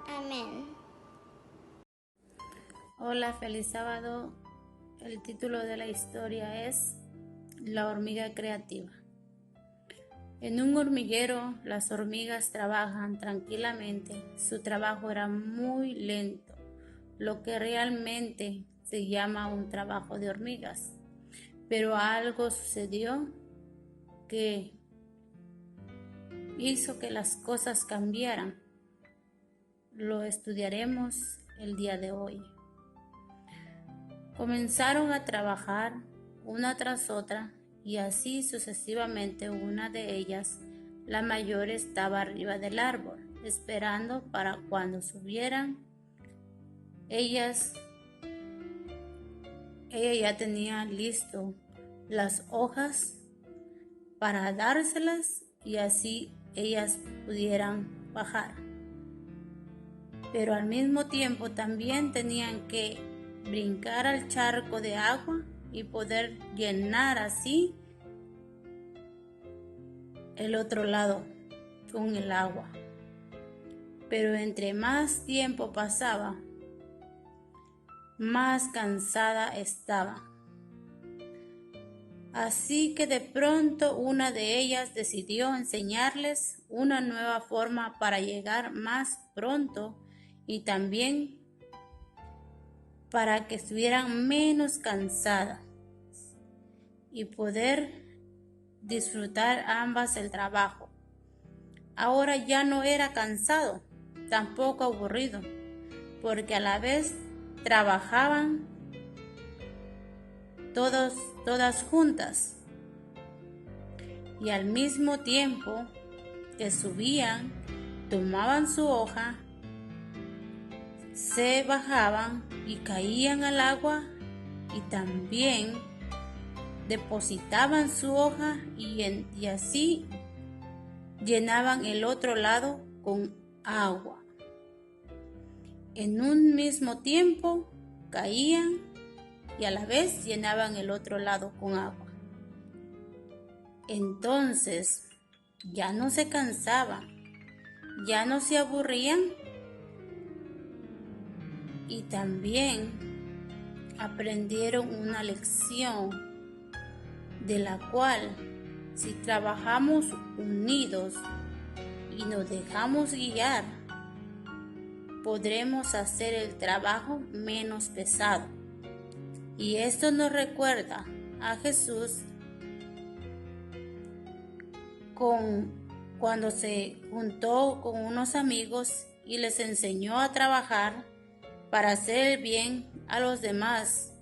Speaker 5: Amén.
Speaker 6: Hola, feliz sábado. El título de la historia es La hormiga creativa. En un hormiguero, las hormigas trabajan tranquilamente. Su trabajo era muy lento, lo que realmente se llama un trabajo de hormigas. Pero algo sucedió que hizo que las cosas cambiaran. Lo estudiaremos el día de hoy. Comenzaron a trabajar una tras otra y así sucesivamente. Una de ellas, la mayor, estaba arriba del árbol, esperando para cuando subieran. Ella ya tenía listo las hojas para dárselas y así ellas pudieran bajar. pero al mismo tiempo también tenían que brincar al charco de agua y poder llenar así el otro lado con el agua. Pero entre más tiempo pasaba, más cansada estaba. Así que de pronto una de ellas decidió enseñarles una nueva forma para llegar más pronto y también para que estuvieran menos cansadas y poder disfrutar ambas el trabajo. Ahora ya no era cansado, tampoco aburrido, porque a la vez trabajaban todas juntas, y al mismo tiempo que subían, tomaban su hoja, se bajaban y caían al agua, y también depositaban su hoja y así llenaban el otro lado con agua. En un mismo tiempo caían y a la vez llenaban el otro lado con agua. Entonces ya no se cansaban, ya no se aburrían y también aprendieron una lección de la cual, si trabajamos unidos y nos dejamos guiar, podremos hacer el trabajo menos pesado. Y esto nos recuerda a Jesús cuando se juntó con unos amigos y les enseñó a trabajar para hacer el bien a los demás.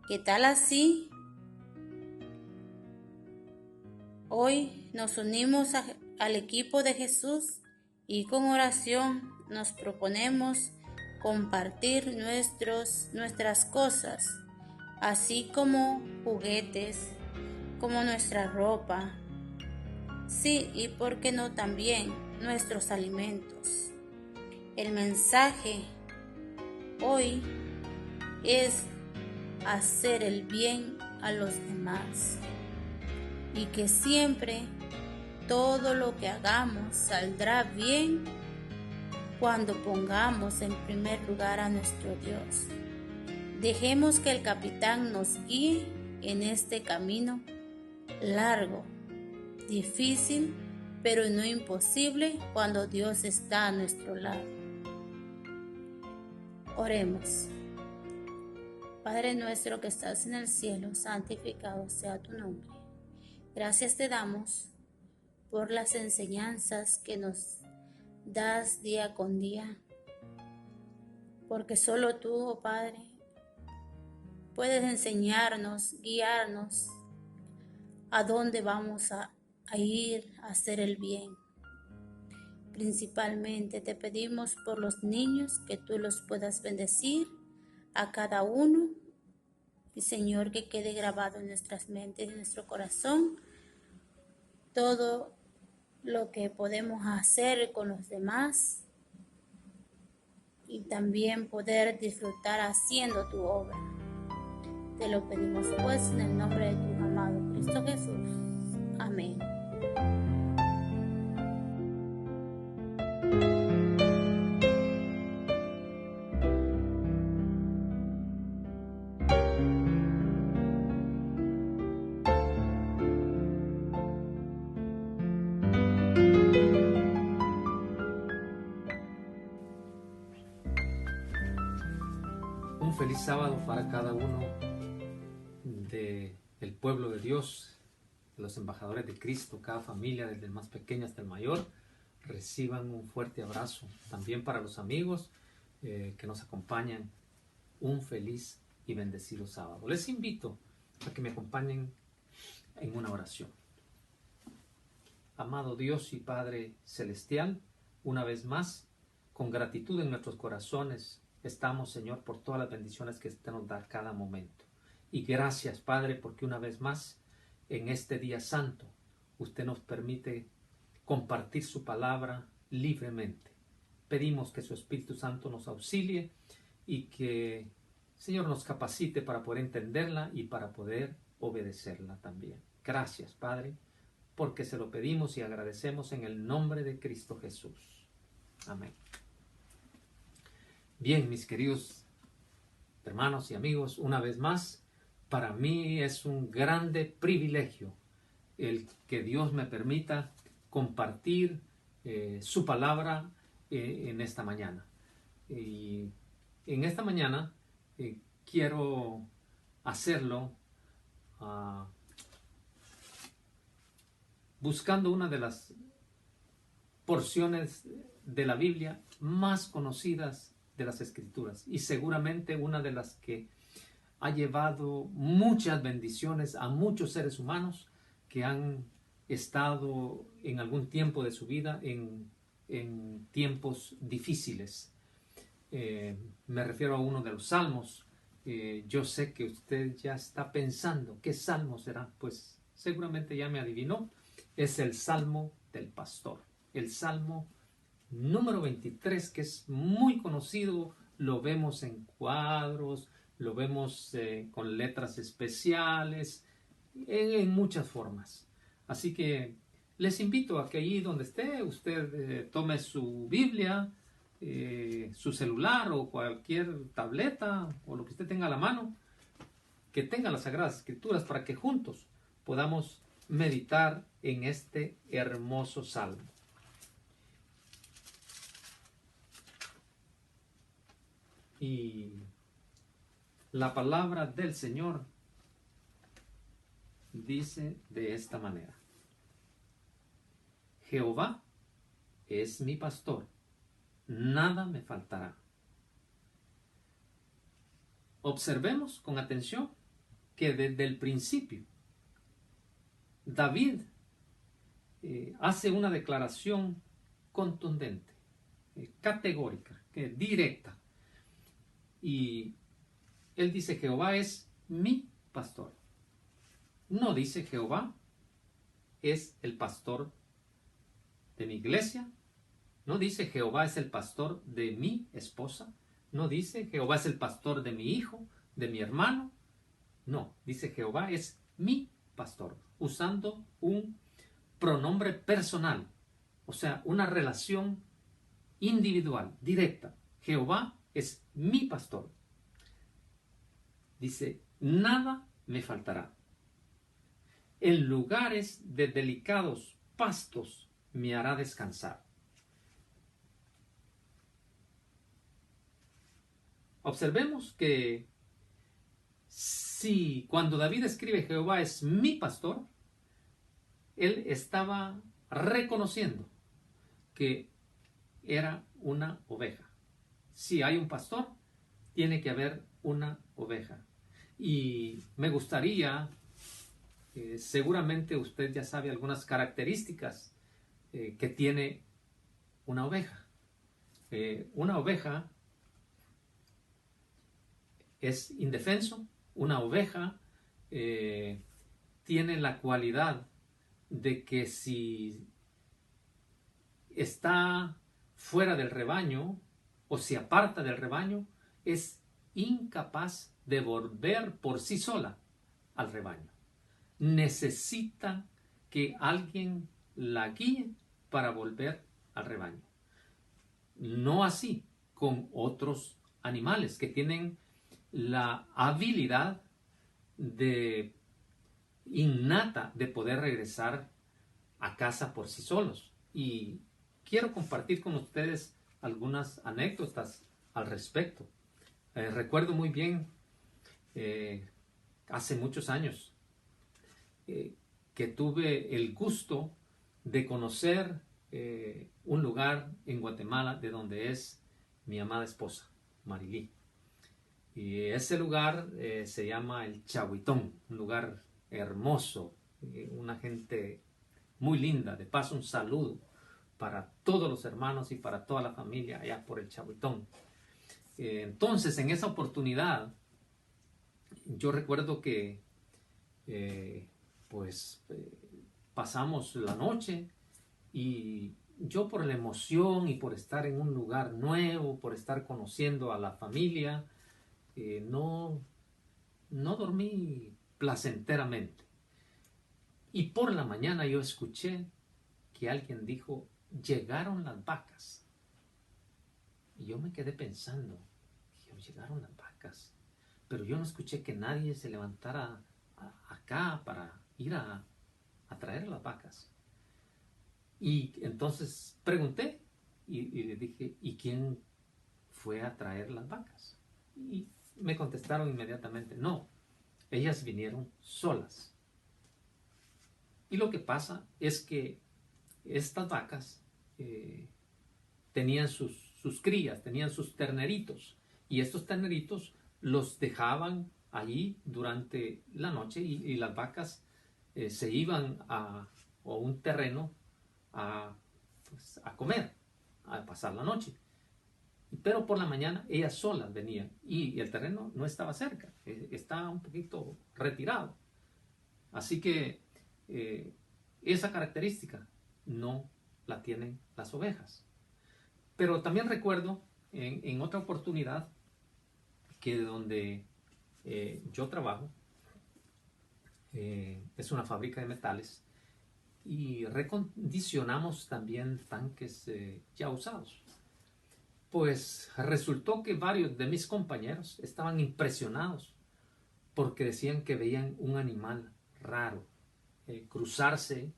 Speaker 6: ¿Qué tal así? Hoy nos unimos al equipo de Jesús y con oración nos proponemos compartir nuestras cosas, así como juguetes, como nuestra ropa, sí, y por qué no también nuestros alimentos. El mensaje hoy es hacer el bien a los demás y que siempre todo lo que hagamos saldrá bien cuando pongamos en primer lugar a nuestro Dios. Dejemos que el capitán nos guíe en este camino largo, difícil, pero no imposible cuando Dios está a nuestro lado. Oremos. Padre nuestro que estás en el cielo, santificado sea tu nombre. Gracias te damos por las enseñanzas que nos das día con día, porque solo tú, oh Padre, puedes enseñarnos, guiarnos a dónde vamos a ir a hacer el bien. Principalmente te pedimos por los niños, que tú los puedas bendecir a cada uno, y Señor, que quede grabado en nuestras mentes y en nuestro corazón todo lo que podemos hacer con los demás y también poder disfrutar haciendo tu obra. Te lo pedimos pues en el nombre de tu amado Cristo Jesús. Amén.
Speaker 7: Un feliz sábado para cada uno del pueblo de Dios, de los embajadores de Cristo, cada familia, desde el más pequeño hasta el mayor. Reciban un fuerte abrazo. También para los amigos que nos acompañan, un feliz y bendecido sábado. Les invito a que me acompañen en una oración. Amado Dios y Padre Celestial, una vez más, con gratitud en nuestros corazones, estamos, Señor, por todas las bendiciones que usted nos da cada momento. Y gracias, Padre, porque una vez más, en este día santo, usted nos permite compartir su palabra libremente. pedimos que su Espíritu Santo nos auxilie y que, Señor, nos capacite para poder entenderla y para poder obedecerla también. Gracias, Padre, porque se lo pedimos y agradecemos en el nombre de Cristo Jesús. Amén. Bien, mis queridos hermanos y amigos, una vez más, para mí es un grande privilegio el que Dios me permita compartir su palabra en esta mañana. Y en esta mañana quiero hacerlo buscando una de las porciones de la Biblia más conocidas de las Escrituras y seguramente una de las que ha llevado muchas bendiciones a muchos seres humanos que han estado en algún tiempo de su vida en tiempos difíciles. Me refiero a uno de los salmos. Yo sé que usted ya está pensando qué salmo será, pues seguramente ya me adivinó. Es el Salmo del Pastor, el Salmo número 23, que es muy conocido. Lo vemos en cuadros, lo vemos con letras especiales, en muchas formas. Así que les invito a que allí donde esté, usted tome su Biblia, su celular o cualquier tableta o lo que usted tenga a la mano, que tenga las Sagradas Escrituras para que juntos podamos meditar en este hermoso salmo. Y la palabra del Señor dice de esta manera: Jehová es mi pastor, nada me faltará. Observemos con atención que desde el principio David hace una declaración contundente, categórica, directa. Y él dice: Jehová es mi pastor. No dice Jehová es el pastor de mi iglesia. No dice Jehová es el pastor de mi esposa. No dice Jehová es el pastor de mi hijo, de mi hermano. No, dice Jehová es mi pastor, usando un pronombre personal, o sea, una relación individual, directa. Jehová es mi pastor. Dice: nada me faltará. En lugares de delicados pastos me hará descansar. Observemos que si cuando David escribe Jehová es mi pastor, él estaba reconociendo que era una oveja. Si hay un pastor, tiene que haber una oveja. Y me gustaría, seguramente usted ya sabe algunas características que tiene una oveja. Una oveja es indefenso. Una oveja tiene la cualidad de que si está fuera del rebaño o se aparta del rebaño, es incapaz de volver por sí sola al rebaño. Necesita que alguien la guíe para volver al rebaño. No así con otros animales que tienen la habilidad innata de poder regresar a casa por sí solos. Y quiero compartir con ustedes algunas anécdotas al respecto. Recuerdo muy bien, hace muchos años, que tuve el gusto de conocer un lugar en Guatemala de donde es mi amada esposa, Marilí. Y ese lugar se llama el Chahuitón, un lugar hermoso, una gente muy linda. De paso, un saludo para todos los hermanos y para toda la familia allá por el Chahuitón. Entonces, en esa oportunidad, yo recuerdo que pasamos la noche y yo por la emoción y por estar en un lugar nuevo, por estar conociendo a la familia, no dormí placenteramente. Y por la mañana yo escuché que alguien dijo, llegaron las vacas. Y yo me quedé pensando, llegaron las vacas. Pero yo no escuché que nadie se levantara acá para ir a traer las vacas. Y entonces pregunté y le dije, ¿y quién fue a traer las vacas? Y me contestaron inmediatamente, no, ellas vinieron solas. Y lo que pasa es que estas vacas tenían sus crías, tenían sus terneritos, y estos terneritos los dejaban allí durante la noche y las vacas se iban a un terreno a comer, a pasar la noche. Pero por la mañana ellas solas venían y el terreno no estaba cerca, estaba un poquito retirado. Así que esa característica no la tienen las ovejas. Pero también recuerdo en otra oportunidad que donde yo trabajo es una fábrica de metales y recondicionamos también tanques ya usados. Pues resultó que varios de mis compañeros estaban impresionados porque decían que veían un animal raro cruzarse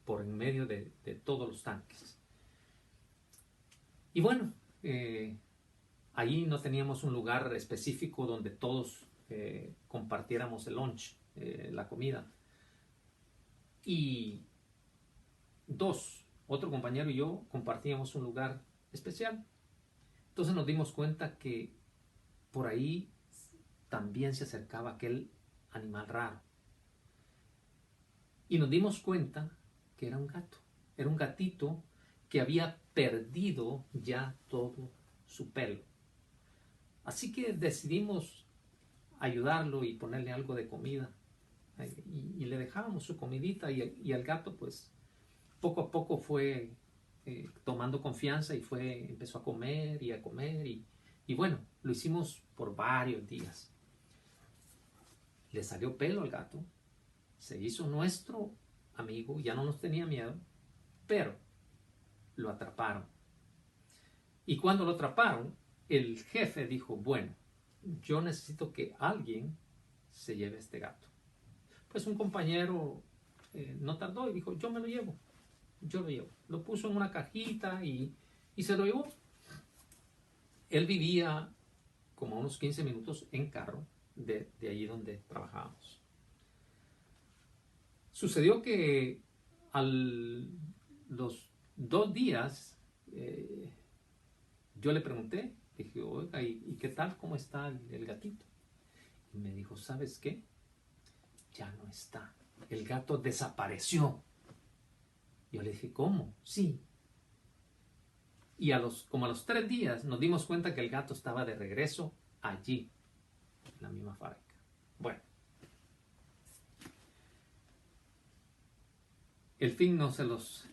Speaker 7: por en medio de todos los tanques. Y bueno, ahí no teníamos un lugar específico donde todos compartiéramos el lunch, la comida. Y otro compañero y yo compartíamos un lugar especial. Entonces nos dimos cuenta que por ahí también se acercaba aquel animal raro. Y nos dimos cuenta que era un gato. Era un gatito que había perdido ya todo su pelo. Así que decidimos ayudarlo y ponerle algo de comida. Y le dejábamos su comidita y el gato pues poco a poco fue tomando confianza y empezó a comer y a comer y bueno, lo hicimos por varios días. Le salió pelo al gato, se hizo nuestro amigo, ya no nos tenía miedo, pero lo atraparon. Y cuando lo atraparon, el jefe dijo, bueno, yo necesito que alguien se lleve a este gato. Pues un compañero no tardó y dijo, yo me lo llevo. Yo lo llevo. Lo puso en una cajita y se lo llevó. Él vivía como a unos 15 minutos en carro de allí donde trabajábamos. Sucedió que a los 2 días yo le pregunté, dije, oiga, ¿y qué tal? ¿Cómo está el gatito? Y me dijo, ¿sabes qué? Ya no está. El gato desapareció. Yo le dije, ¿cómo? Sí. Y como a los 3 días nos dimos cuenta que el gato estaba de regreso allí, en la misma fábrica. Bueno. El fin no se los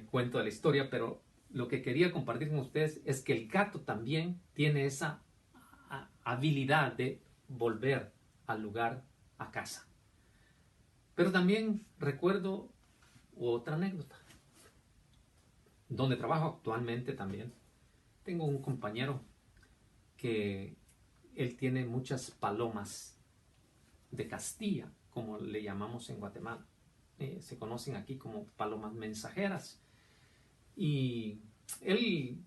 Speaker 7: cuento de la historia, pero lo que quería compartir con ustedes es que el gato también tiene esa habilidad de volver al lugar, a casa. Pero también recuerdo otra anécdota. Donde trabajo actualmente también, tengo un compañero que él tiene muchas palomas de Castilla, como le llamamos en Guatemala. Se conocen aquí como palomas mensajeras. Y él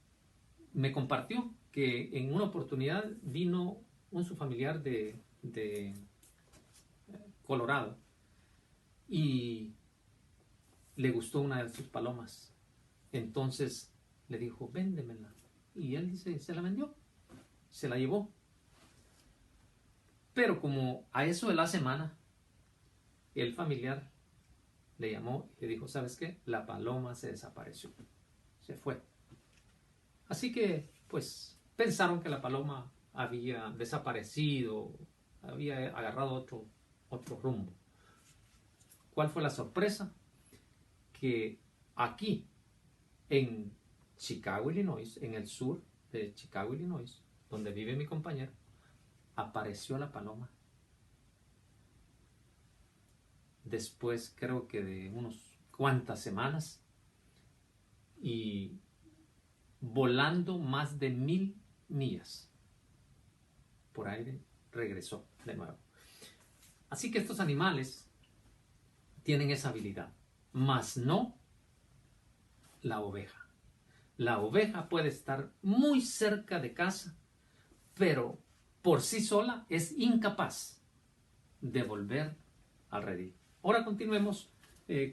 Speaker 7: me compartió que en una oportunidad vino su familiar de Colorado y le gustó una de sus palomas. Entonces le dijo, véndemela. Y él dice, se la vendió, se la llevó. Pero como a eso de la semana, el familiar le llamó y le dijo, ¿sabes qué? La paloma se desapareció, se fue. Así que, pues, pensaron que la paloma había desaparecido, había agarrado otro rumbo. ¿Cuál fue la sorpresa? Que aquí, en Chicago, Illinois, en el sur de Chicago, Illinois, donde vive mi compañero, apareció la paloma. Después creo que de unos cuantas semanas, y volando más de 1000 millas por aire, regresó de nuevo. Así que estos animales tienen esa habilidad, mas no la oveja. La oveja puede estar muy cerca de casa, pero por sí sola es incapaz de volver al redil. Ahora continuemos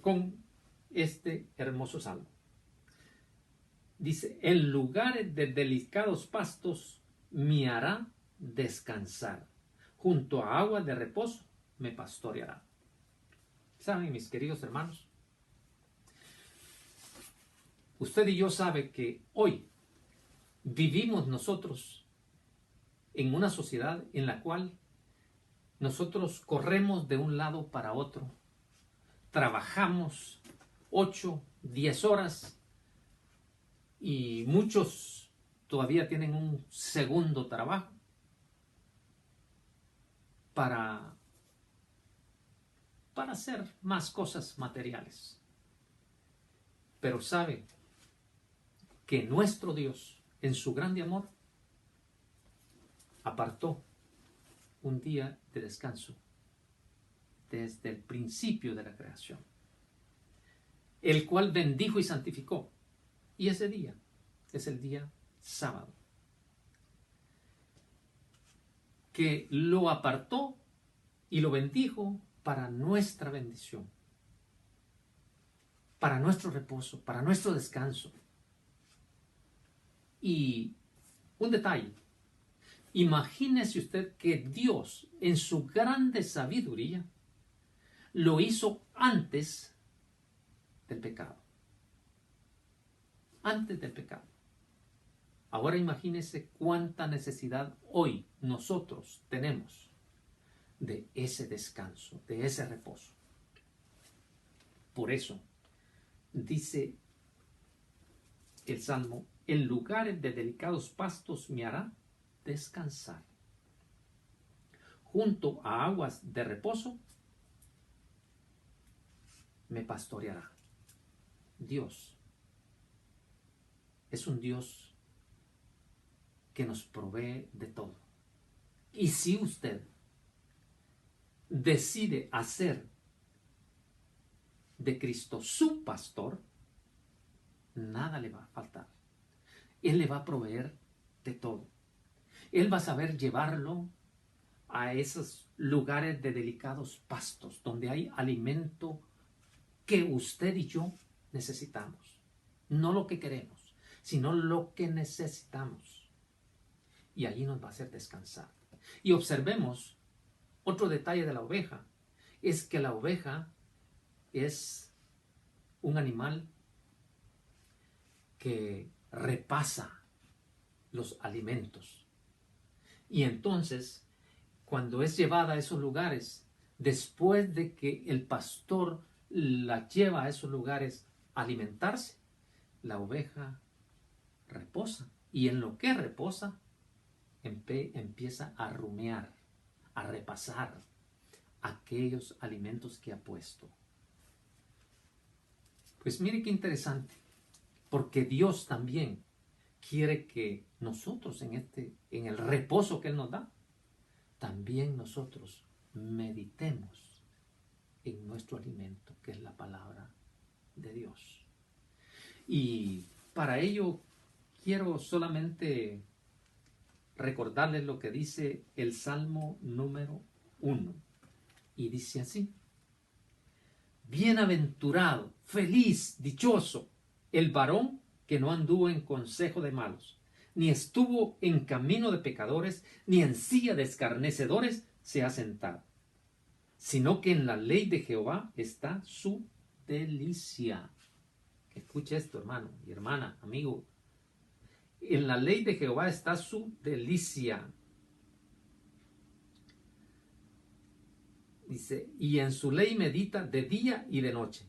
Speaker 7: con este hermoso salmo. Dice: en lugares de delicados pastos me hará descansar, junto a aguas de reposo me pastoreará. ¿Saben, mis queridos hermanos? Usted y yo sabe que hoy vivimos nosotros en una sociedad en la cual nosotros corremos de un lado para otro, trabajamos 8, 10 horas y muchos todavía tienen un segundo trabajo para hacer más cosas materiales. Pero sabe que nuestro Dios, en su grande amor, apartó un día de descanso desde el principio de la creación, el cual bendijo y santificó. Y ese día es el día sábado, que lo apartó y lo bendijo para nuestra bendición, para nuestro reposo, para nuestro descanso. Y un detalle: imagínese usted que Dios, en su grande sabiduría, lo hizo antes del pecado. Antes del pecado. Ahora imagínese cuánta necesidad hoy nosotros tenemos de ese descanso, de ese reposo. Por eso dice el Salmo: en lugares de delicados pastos me hará descansar, junto a aguas de reposo me pastoreará. Dios es un Dios que nos provee de todo. Y si usted decide hacer de Cristo su pastor, nada le va a faltar. Él le va a proveer de todo. Él va a saber llevarlo a esos lugares de delicados pastos, donde hay alimento que usted y yo necesitamos. No lo que queremos, sino lo que necesitamos. Y allí nos va a hacer descansar. Y observemos otro detalle de la oveja: es que la oveja es un animal que repasa los alimentos. Y entonces, cuando es llevada a esos lugares, después de que el pastor la lleva a esos lugares a alimentarse, la oveja reposa. Y en lo que reposa, empieza a rumiar, a repasar aquellos alimentos que ha puesto. Pues mire qué interesante, porque Dios también quiere que nosotros en el reposo que Él nos da, también nosotros meditemos en nuestro alimento, que es la palabra de Dios. Y para ello quiero solamente recordarles lo que dice el Salmo número 1. Y dice así: bienaventurado, feliz, dichoso, el varón que no anduvo en consejo de malos, ni estuvo en camino de pecadores, ni en silla de escarnecedores se ha sentado, sino que en la ley de Jehová está su delicia. Escuche esto, hermano y hermana, amigo. En la ley de Jehová está su delicia. Dice, y en su ley medita de día y de noche.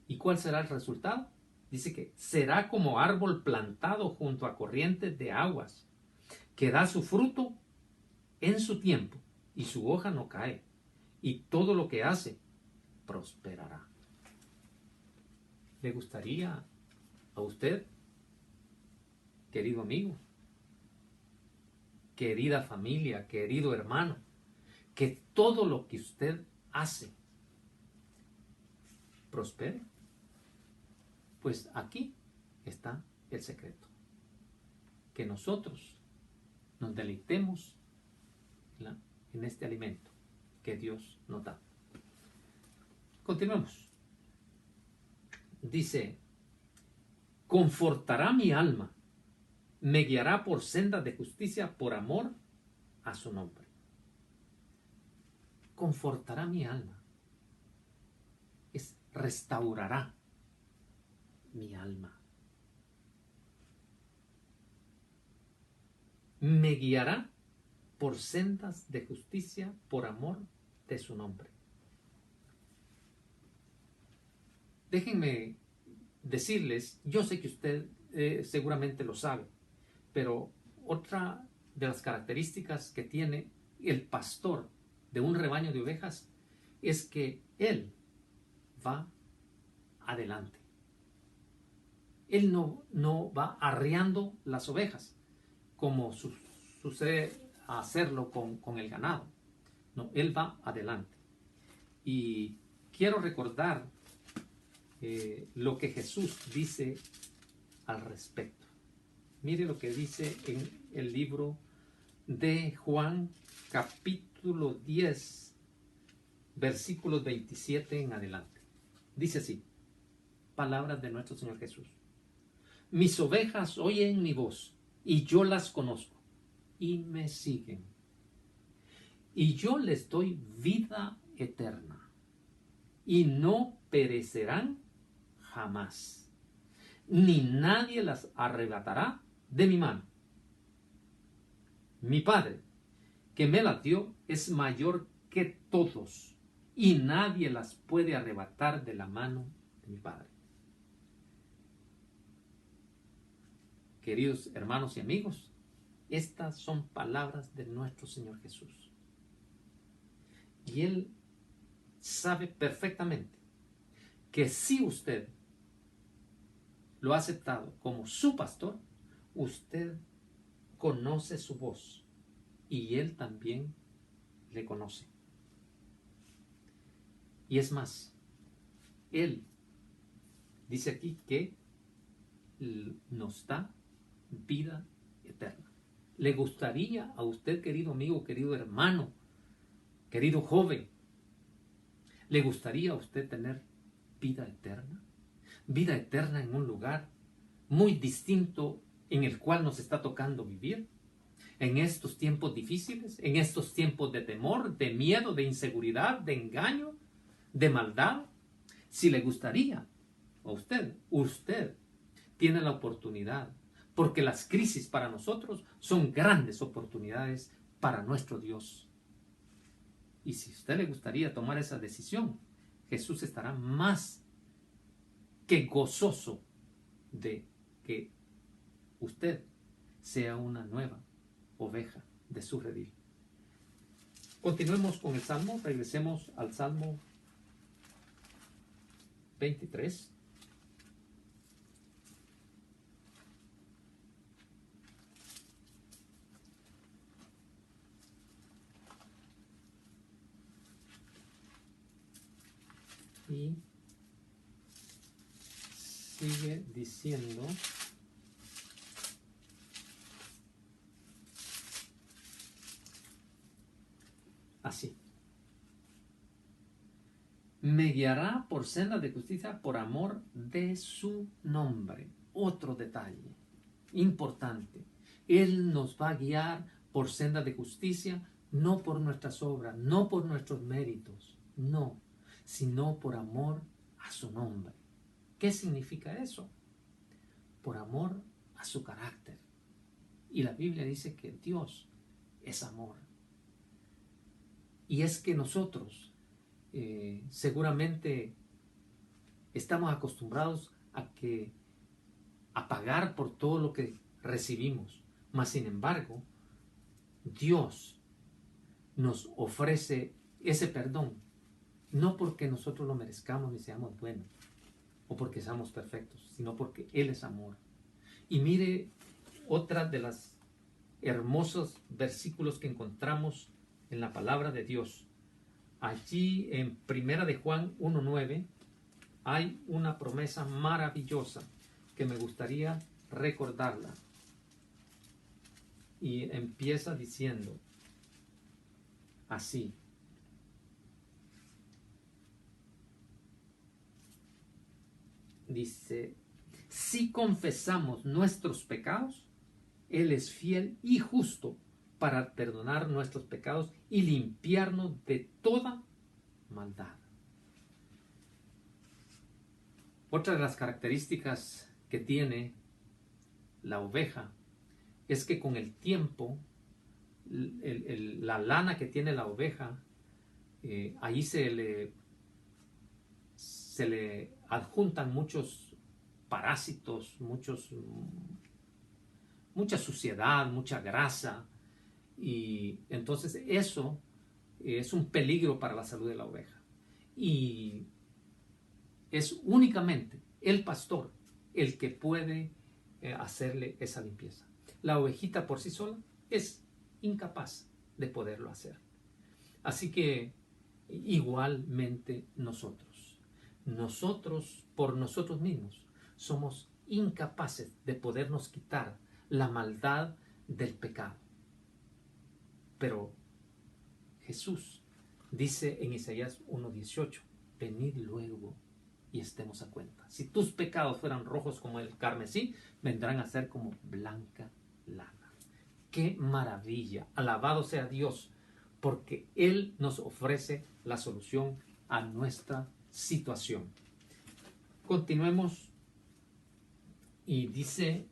Speaker 7: ¿Y cuál será el resultado? dice que será como árbol plantado junto a corrientes de aguas, que da su fruto en su tiempo y su hoja no cae, y todo lo que hace prosperará. ¿Le gustaría a usted, querido amigo, querida familia, querido hermano, que todo lo que usted hace prospere? Pues aquí está el secreto. Que nosotros nos deleitemos en este alimento que Dios nos da. Continuemos. Dice, confortará mi alma, me guiará por sendas de justicia por amor a su nombre. Confortará mi alma. Restaurará mi alma. Me guiará por sendas de justicia por amor de su nombre. Déjenme decirles, yo sé que usted seguramente lo sabe, pero otra de las características que tiene el pastor de un rebaño de ovejas es que él va adelante. Él no va arreando las ovejas como sucede hacerlo con el ganado. No, él va adelante. Y quiero recordar lo que Jesús dice al respecto. Mire lo que dice en el libro de Juan, capítulo 10, versículos 27 en adelante. Dice así, palabras de nuestro Señor Jesús. Mis ovejas oyen mi voz, y yo las conozco, y me siguen. Y yo les doy vida eterna, y no perecerán jamás, ni nadie las arrebatará de mi mano. Mi Padre, que me las dio, es mayor que todos, y nadie las puede arrebatar de la mano de mi Padre. Queridos hermanos y amigos, estas son palabras de nuestro Señor Jesús. Y Él sabe perfectamente que si usted lo ha aceptado como su pastor, usted conoce su voz y Él también le conoce. Y es más, Él dice aquí que nos da vida eterna. ¿Le gustaría a usted, querido amigo, querido hermano, querido joven, le gustaría a usted tener vida eterna? Vida eterna en un lugar muy distinto en el cual nos está tocando vivir. En estos tiempos difíciles, en estos tiempos de temor, de miedo, de inseguridad, de engaño, de maldad. Si le gustaría a usted, usted tiene la oportunidad, porque las crisis para nosotros son grandes oportunidades para nuestro Dios. Y si a usted le gustaría tomar esa decisión, Jesús estará más que gozoso de que usted sea una nueva oveja de su redil. Continuemos con el Salmo, regresemos al Salmo 23. Y sigue diciendo, así: me guiará por sendas de justicia por amor de su nombre. Otro detalle importante: Él nos va a guiar por sendas de justicia, no por nuestras obras, no por nuestros méritos, no, sino por amor a su nombre. ¿Qué significa eso? Por amor a su carácter. Y la Biblia dice que Dios es amor. Y es que nosotros seguramente estamos acostumbrados a pagar por todo lo que recibimos. Mas sin embargo, Dios nos ofrece ese perdón, no porque nosotros lo merezcamos ni seamos buenos, o porque seamos perfectos, sino porque Él es amor. Y mire otra de las hermosos versículos que encontramos en la palabra de Dios. Allí en 1 de Juan 1:9 hay una promesa maravillosa que me gustaría recordarla. Y empieza diciendo así: dice, si confesamos nuestros pecados, Él es fiel y justo para perdonar nuestros pecados y limpiarnos de toda maldad. Otra de las características que tiene la oveja es que con el tiempo, la lana que tiene la oveja, ahí se le adjuntan muchos parásitos, mucha suciedad, mucha grasa, y entonces eso es un peligro para la salud de la oveja. Y es únicamente el pastor el que puede hacerle esa limpieza. La ovejita por sí sola es incapaz de poderlo hacer. Así que igualmente nosotros por nosotros mismos somos incapaces de podernos quitar la maldad del pecado. Pero Jesús dice en Isaías 1:18, venid luego y estemos a cuenta. Si tus pecados fueran rojos como el carmesí, vendrán a ser como blanca lana. ¡Qué maravilla! Alabado sea Dios, porque Él nos ofrece la solución a nuestra situación. Continuemos y dice,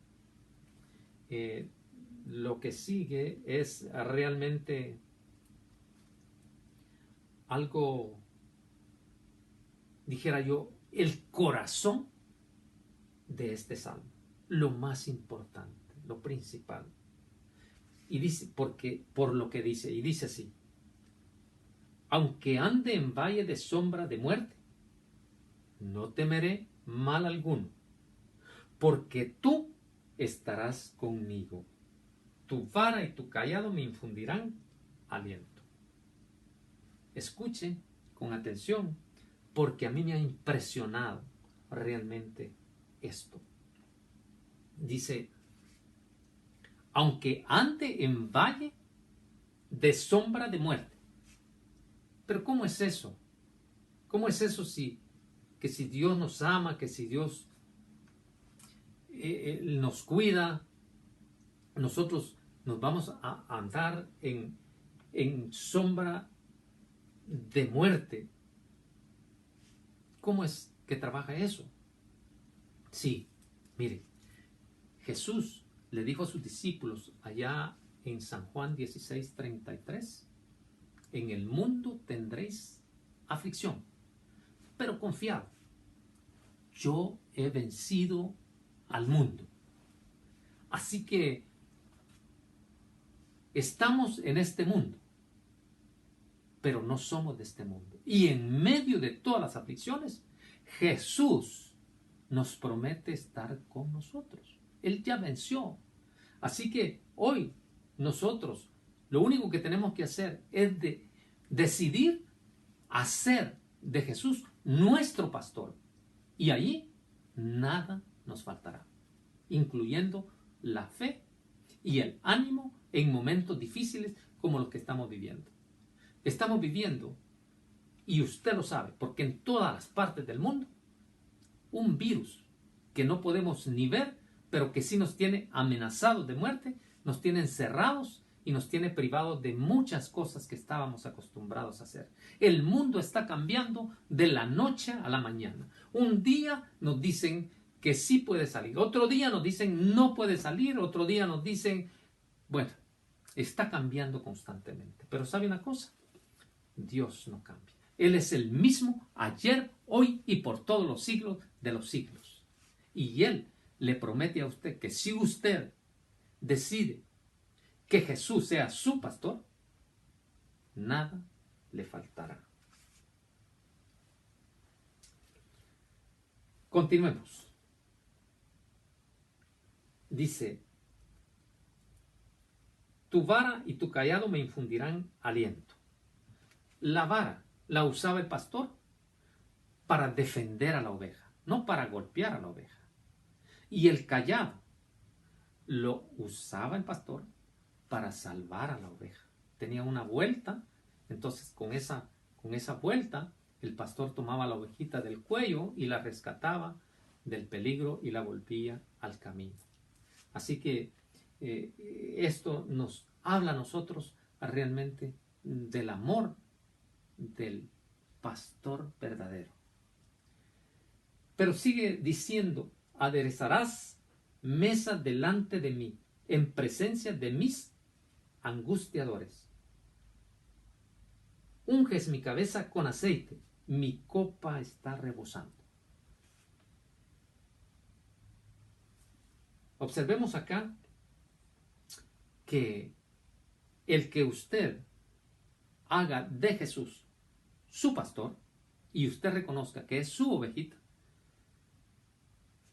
Speaker 7: lo que sigue es realmente algo, dijera yo, el corazón de este salmo, lo más importante, lo principal. Y dice, por lo que dice, y dice así: aunque ande en valle de sombra de muerte, no temeré mal alguno, porque tú estarás conmigo. Tu vara y tu cayado me infundirán aliento. Escuchen con atención, porque a mí me ha impresionado realmente esto. Dice, aunque ande en valle de sombra de muerte. Pero ¿cómo es eso? ¿Cómo es eso que si Dios nos ama, que si Dios nos cuida, nosotros nos vamos a andar en sombra de muerte? ¿Cómo es que trabaja eso? Sí, mire, Jesús le dijo a sus discípulos allá en San Juan 16:33, en el mundo tendréis aflicción, pero confiad, yo he vencido al mundo. Así que estamos en este mundo, pero no somos de este mundo. Y en medio de todas las aflicciones, Jesús nos promete estar con nosotros. Él ya venció. Así que hoy nosotros lo único que tenemos que hacer es decidir hacer de Jesús nuestro pastor. Y allí nada nos faltará, incluyendo la fe y el ánimo en momentos difíciles como los que estamos viviendo. Estamos viviendo, y usted lo sabe, porque en todas las partes del mundo, un virus que no podemos ni ver, pero que sí nos tiene amenazados de muerte, nos tiene encerrados y nos tiene privados de muchas cosas que estábamos acostumbrados a hacer. El mundo está cambiando de la noche a la mañana. Un día nos dicen que sí puede salir, otro día nos dicen no puede salir, otro día nos dicen, bueno, está cambiando constantemente. Pero ¿sabe una cosa? Dios no cambia. Él es el mismo ayer, hoy y por todos los siglos de los siglos. Y Él le promete a usted que si usted decide que Jesús sea su pastor, nada le faltará. Continuemos. Dice, tu vara y tu cayado me infundirán aliento. La vara la usaba el pastor para defender a la oveja, no para golpear a la oveja. Y el cayado lo usaba el pastor para salvar a la oveja. Tenía una vuelta, entonces con esa vuelta el pastor tomaba la ovejita del cuello y la rescataba del peligro y la volvía al camino. Así que esto nos habla a nosotros realmente del amor del pastor verdadero. Pero sigue diciendo, aderezarás mesa delante de mí, en presencia de mis angustiadores. Unges mi cabeza con aceite, mi copa está rebosando. Observemos acá que el que usted haga de Jesús su pastor y usted reconozca que es su ovejita,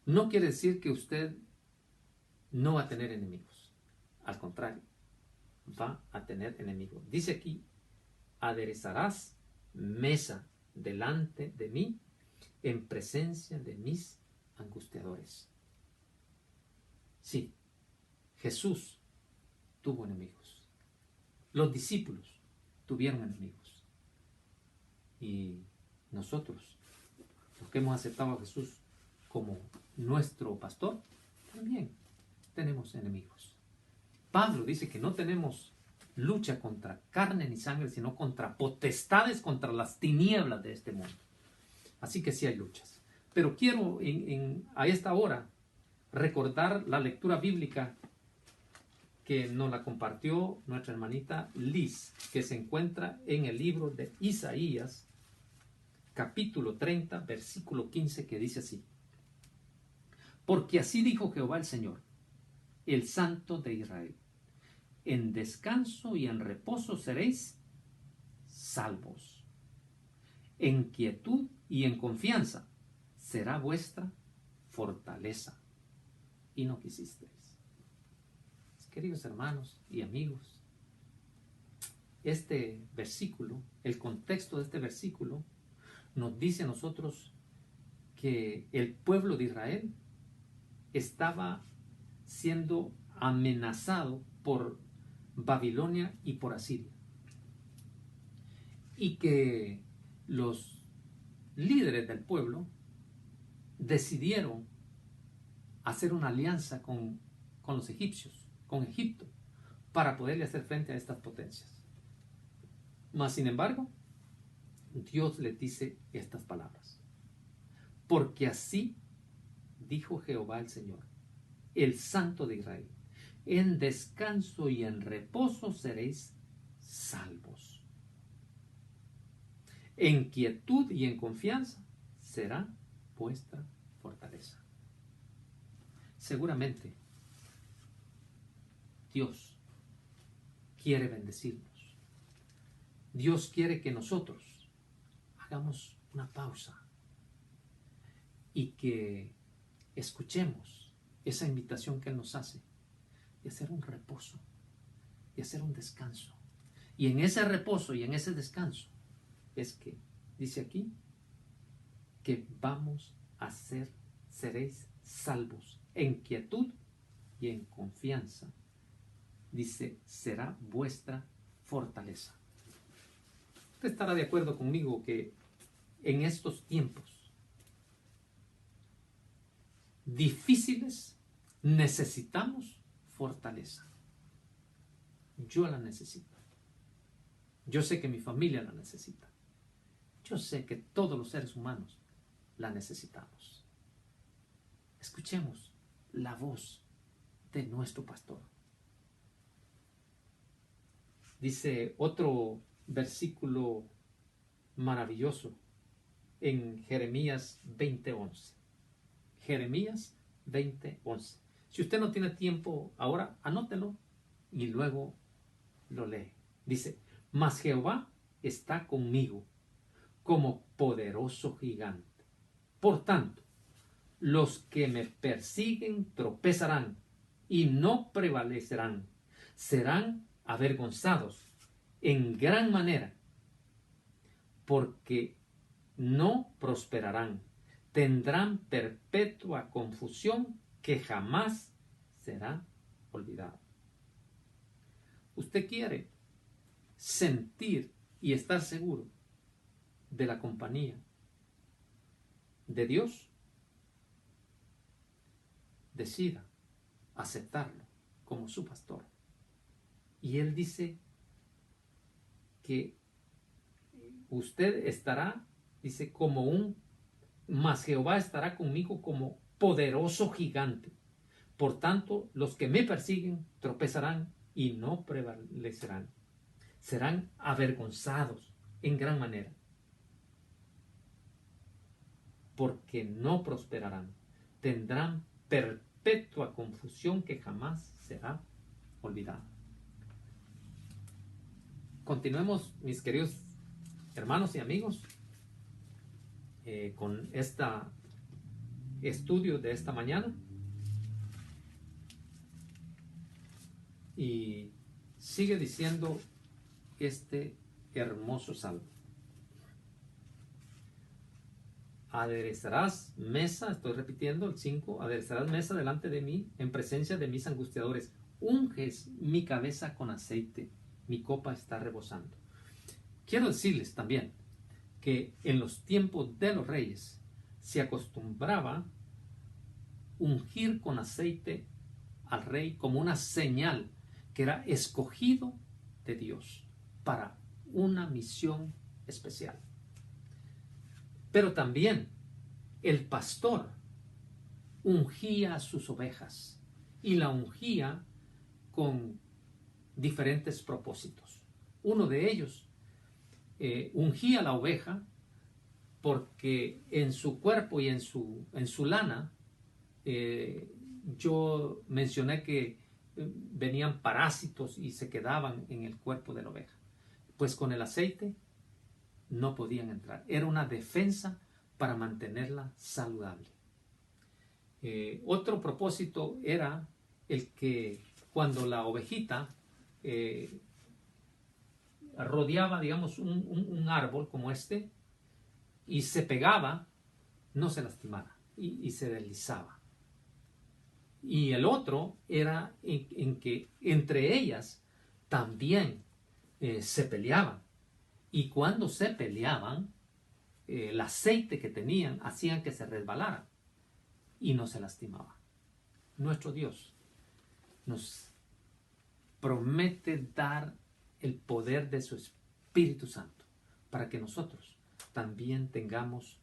Speaker 7: no quiere decir que usted no va a tener enemigos. Al contrario, va a tener enemigos. Dice aquí, aderezarás mesa delante de mí en presencia de mis angustiadores. Sí, Jesús tuvo enemigos. Los discípulos tuvieron enemigos. Y nosotros, los que hemos aceptado a Jesús como nuestro pastor, también tenemos enemigos. Pablo dice que no tenemos lucha contra carne ni sangre, sino contra potestades, contra las tinieblas de este mundo. Así que sí hay luchas. Pero quiero a esta hora recordar la lectura bíblica que nos la compartió nuestra hermanita Liz, que se encuentra en el libro de Isaías, capítulo 30, versículo 15, que dice así: porque así dijo Jehová el Señor, el Santo de Israel, en descanso y en reposo seréis salvos. En quietud y en confianza será vuestra fortaleza. Y no quisisteis. Queridos hermanos y amigos, este versículo, el contexto de este versículo, nos dice a nosotros que el pueblo de Israel estaba siendo amenazado por Babilonia y por Asiria. Y que los líderes del pueblo decidieron hacer una alianza con los egipcios, con Egipto, para poderle hacer frente a estas potencias. Mas, sin embargo, Dios les dice estas palabras: porque así dijo Jehová el Señor, el Santo de Israel, en descanso y en reposo seréis salvos. En quietud y en confianza será vuestra fortaleza. Seguramente Dios quiere bendecirnos. Dios quiere que nosotros hagamos una pausa y que escuchemos esa invitación que Él nos hace de hacer un reposo, de hacer un descanso. Y en ese reposo y en ese descanso es que dice aquí que vamos a seréis salvos en quietud y en confianza. Dice, será vuestra fortaleza. Usted estará de acuerdo conmigo que en estos tiempos difíciles necesitamos fortaleza. Yo la necesito. Yo sé que mi familia la necesita. Yo sé que todos los seres humanos la necesitamos. Escuchemos la voz de nuestro pastor. Dice otro versículo maravilloso en Jeremías 20:11. Jeremías 20:11. Si usted no tiene tiempo ahora, anótelo y luego lo lee. Dice, mas Jehová está conmigo como poderoso gigante. Por tanto, los que me persiguen tropezarán y no prevalecerán. Serán avergonzados en gran manera, porque no prosperarán. Tendrán perpetua confusión que jamás será olvidada. Usted quiere sentir y estar seguro de la compañía de Dios, decida aceptarlo como su pastor. Y Él dice que usted estará, dice, mas Jehová estará conmigo como poderoso gigante. Por tanto, los que me persiguen tropezarán y no prevalecerán. Serán avergonzados en gran manera, porque no prosperarán. Tendrán perpetua confusión que jamás será olvidada. Continuemos, mis queridos hermanos y amigos, con este estudio de esta mañana. Y sigue diciendo este hermoso salmo. Aderezarás mesa, estoy repitiendo el 5, aderezarás mesa delante de mí en presencia de mis angustiadores. Unges mi cabeza con aceite, mi copa está rebosando. Quiero decirles también que en los tiempos de los reyes se acostumbraba ungir con aceite al rey como una señal que era escogido de Dios para una misión especial. Pero también el pastor ungía a sus ovejas y la ungía con diferentes propósitos. Uno de ellos ungía la oveja porque en su cuerpo y en su lana, yo mencioné que venían parásitos y se quedaban en el cuerpo de la oveja. Pues con el aceite no podían entrar. Era una defensa para mantenerla saludable. Otro propósito era el que cuando la ovejita rodeaba, digamos, un árbol como este y se pegaba, no se lastimara y se deslizaba. Y el otro era en que entre ellas también se peleaban. Y cuando se peleaban, el aceite que tenían hacían que se resbalaran y no se lastimaban. Nuestro Dios nos promete dar el poder de su Espíritu Santo para que nosotros también tengamos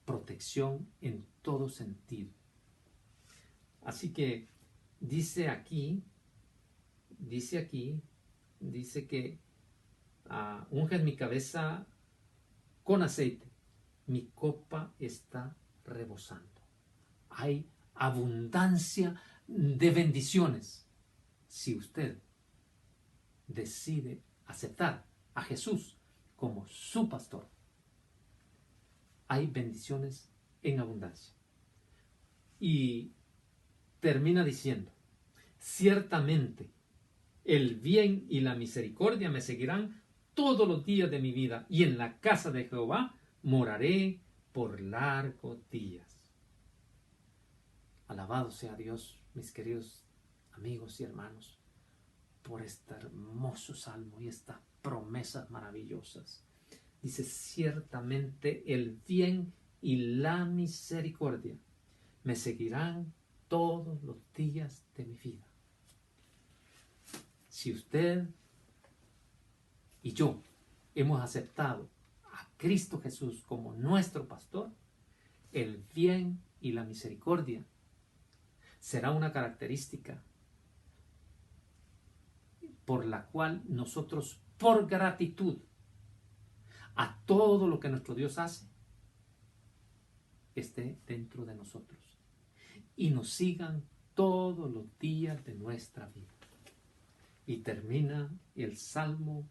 Speaker 7: protección en todo sentido. Así que dice que unges mi cabeza con aceite, mi copa está rebosando. Hay abundancia de bendiciones si usted decide aceptar a Jesús como su pastor. Hay bendiciones en abundancia. Y termina diciendo, ciertamente el bien y la misericordia me seguirán todos los días de mi vida, y en la casa de Jehová moraré por largos días. Alabado sea Dios, mis queridos amigos y hermanos, por este hermoso salmo y estas promesas maravillosas. Dice, ciertamente el bien y la misericordia me seguirán todos los días de mi vida. Si usted y yo hemos aceptado a Cristo Jesús como nuestro pastor, el bien y la misericordia será una característica por la cual nosotros, por gratitud a todo lo que nuestro Dios hace, esté dentro de nosotros y nos sigan todos los días de nuestra vida. Y termina el Salmo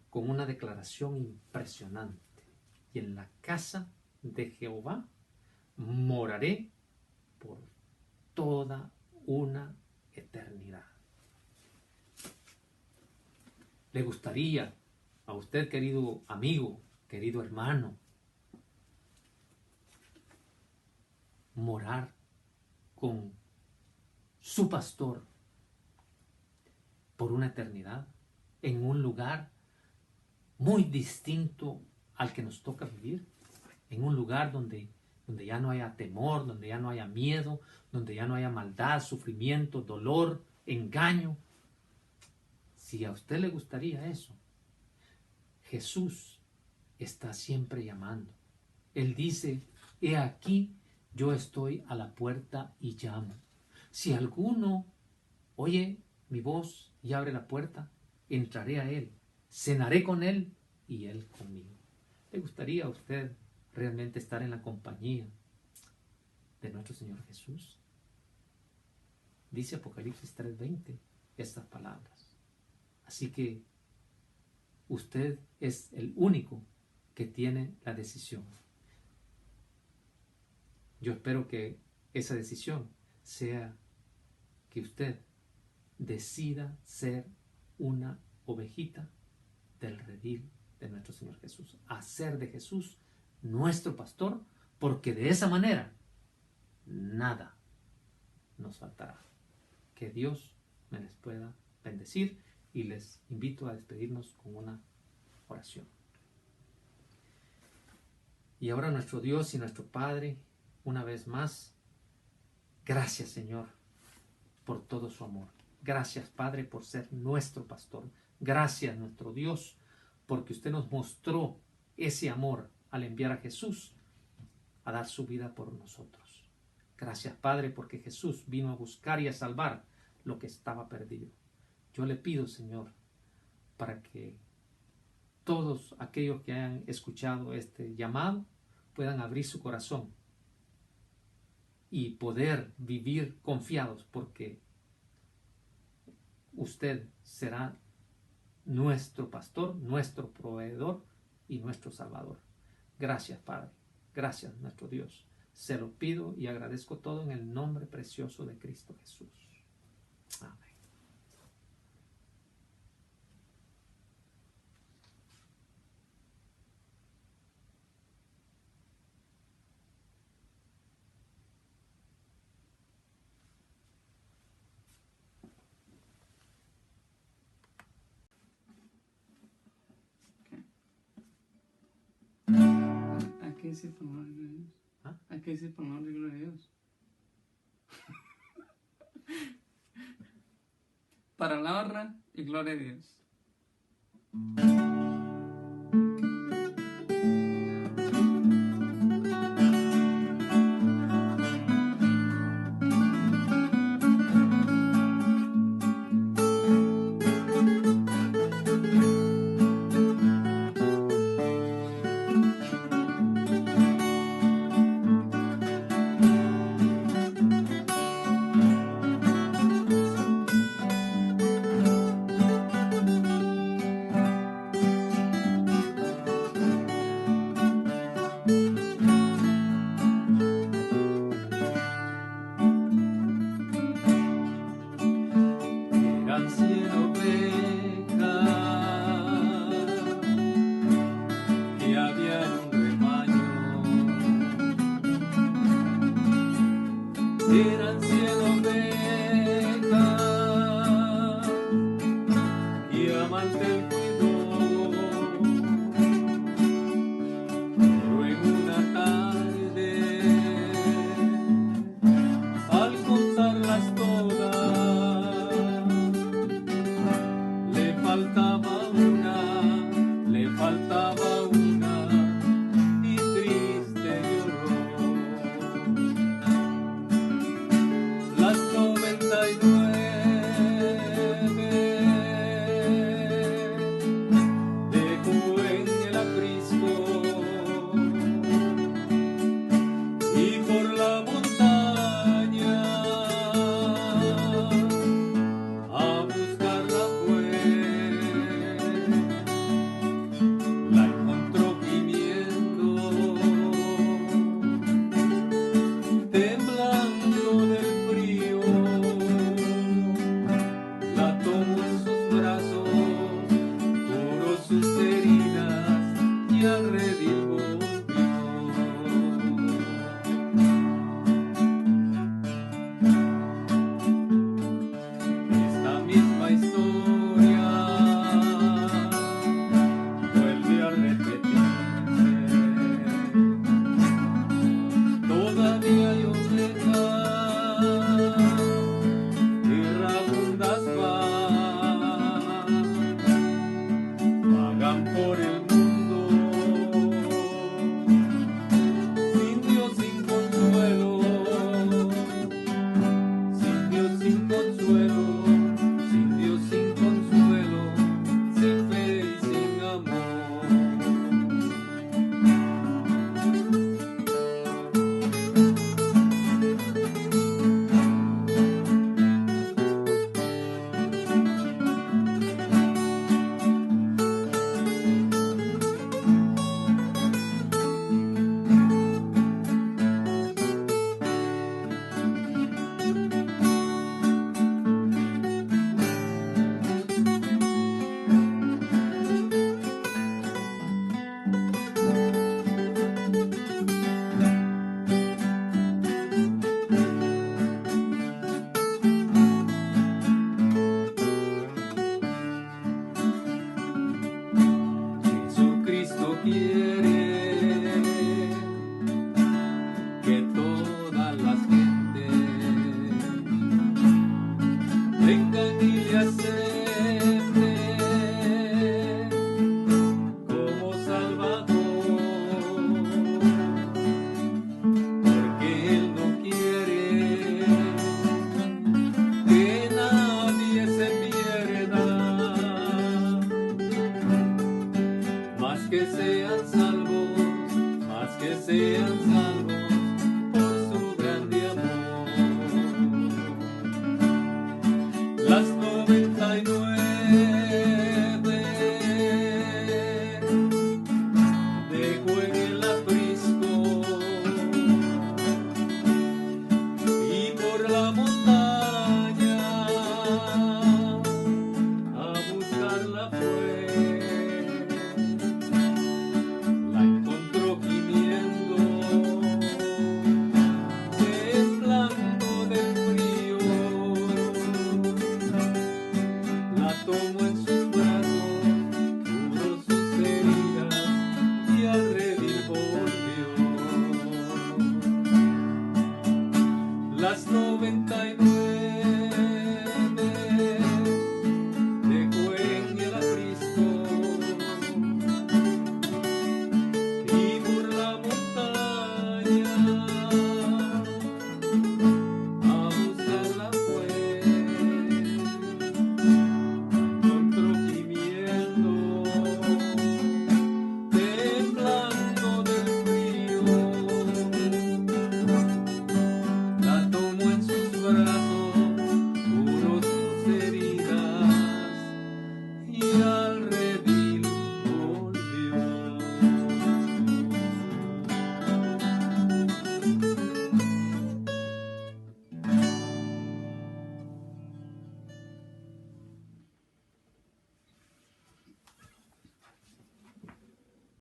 Speaker 7: con una declaración impresionante. Y en la casa de Jehová moraré por toda una eternidad. ¿Le gustaría a usted, querido amigo, querido hermano, morar con su pastor por una eternidad en un lugar muy distinto al que nos toca vivir? En un lugar donde ya no haya temor, donde ya no haya miedo, donde ya no haya maldad, sufrimiento, dolor, engaño. Si a usted le gustaría eso, Jesús está siempre llamando. Él dice, he aquí, yo estoy a la puerta y llamo. Si alguno oye mi voz y abre la puerta, entraré a él, cenaré con él y él conmigo. ¿Le gustaría a usted realmente estar en la compañía de nuestro Señor Jesús? Dice Apocalipsis 3:20 estas palabras. Así que usted es el único que tiene la decisión. Yo espero que esa decisión sea que usted decida ser una ovejita del redil de nuestro Señor Jesús, hacer de Jesús nuestro pastor, porque de esa manera nada nos faltará. Que Dios me les pueda bendecir y les invito a despedirnos con una oración. Y ahora nuestro Dios y nuestro Padre, una vez más, gracias Señor por todo su amor. Gracias Padre por ser nuestro pastor. Gracias nuestro Dios porque usted nos mostró ese amor al enviar a Jesús a dar su vida por nosotros. Gracias Padre porque Jesús vino a buscar y a salvar lo que estaba perdido. Yo le pido Señor para que todos aquellos que hayan escuchado este llamado puedan abrir su corazón y poder vivir confiados porque usted será nuestro pastor, nuestro proveedor y nuestro salvador. Gracias Padre, gracias nuestro Dios. Se lo pido y agradezco todo en el nombre precioso de Cristo Jesús. Amén.
Speaker 3: ¿Qué dice por honor y gloria a Dios?
Speaker 7: ¿Ah?
Speaker 3: ¿Qué dice por honor y gloria a Dios? Para la honra y gloria de Dios.
Speaker 8: Eran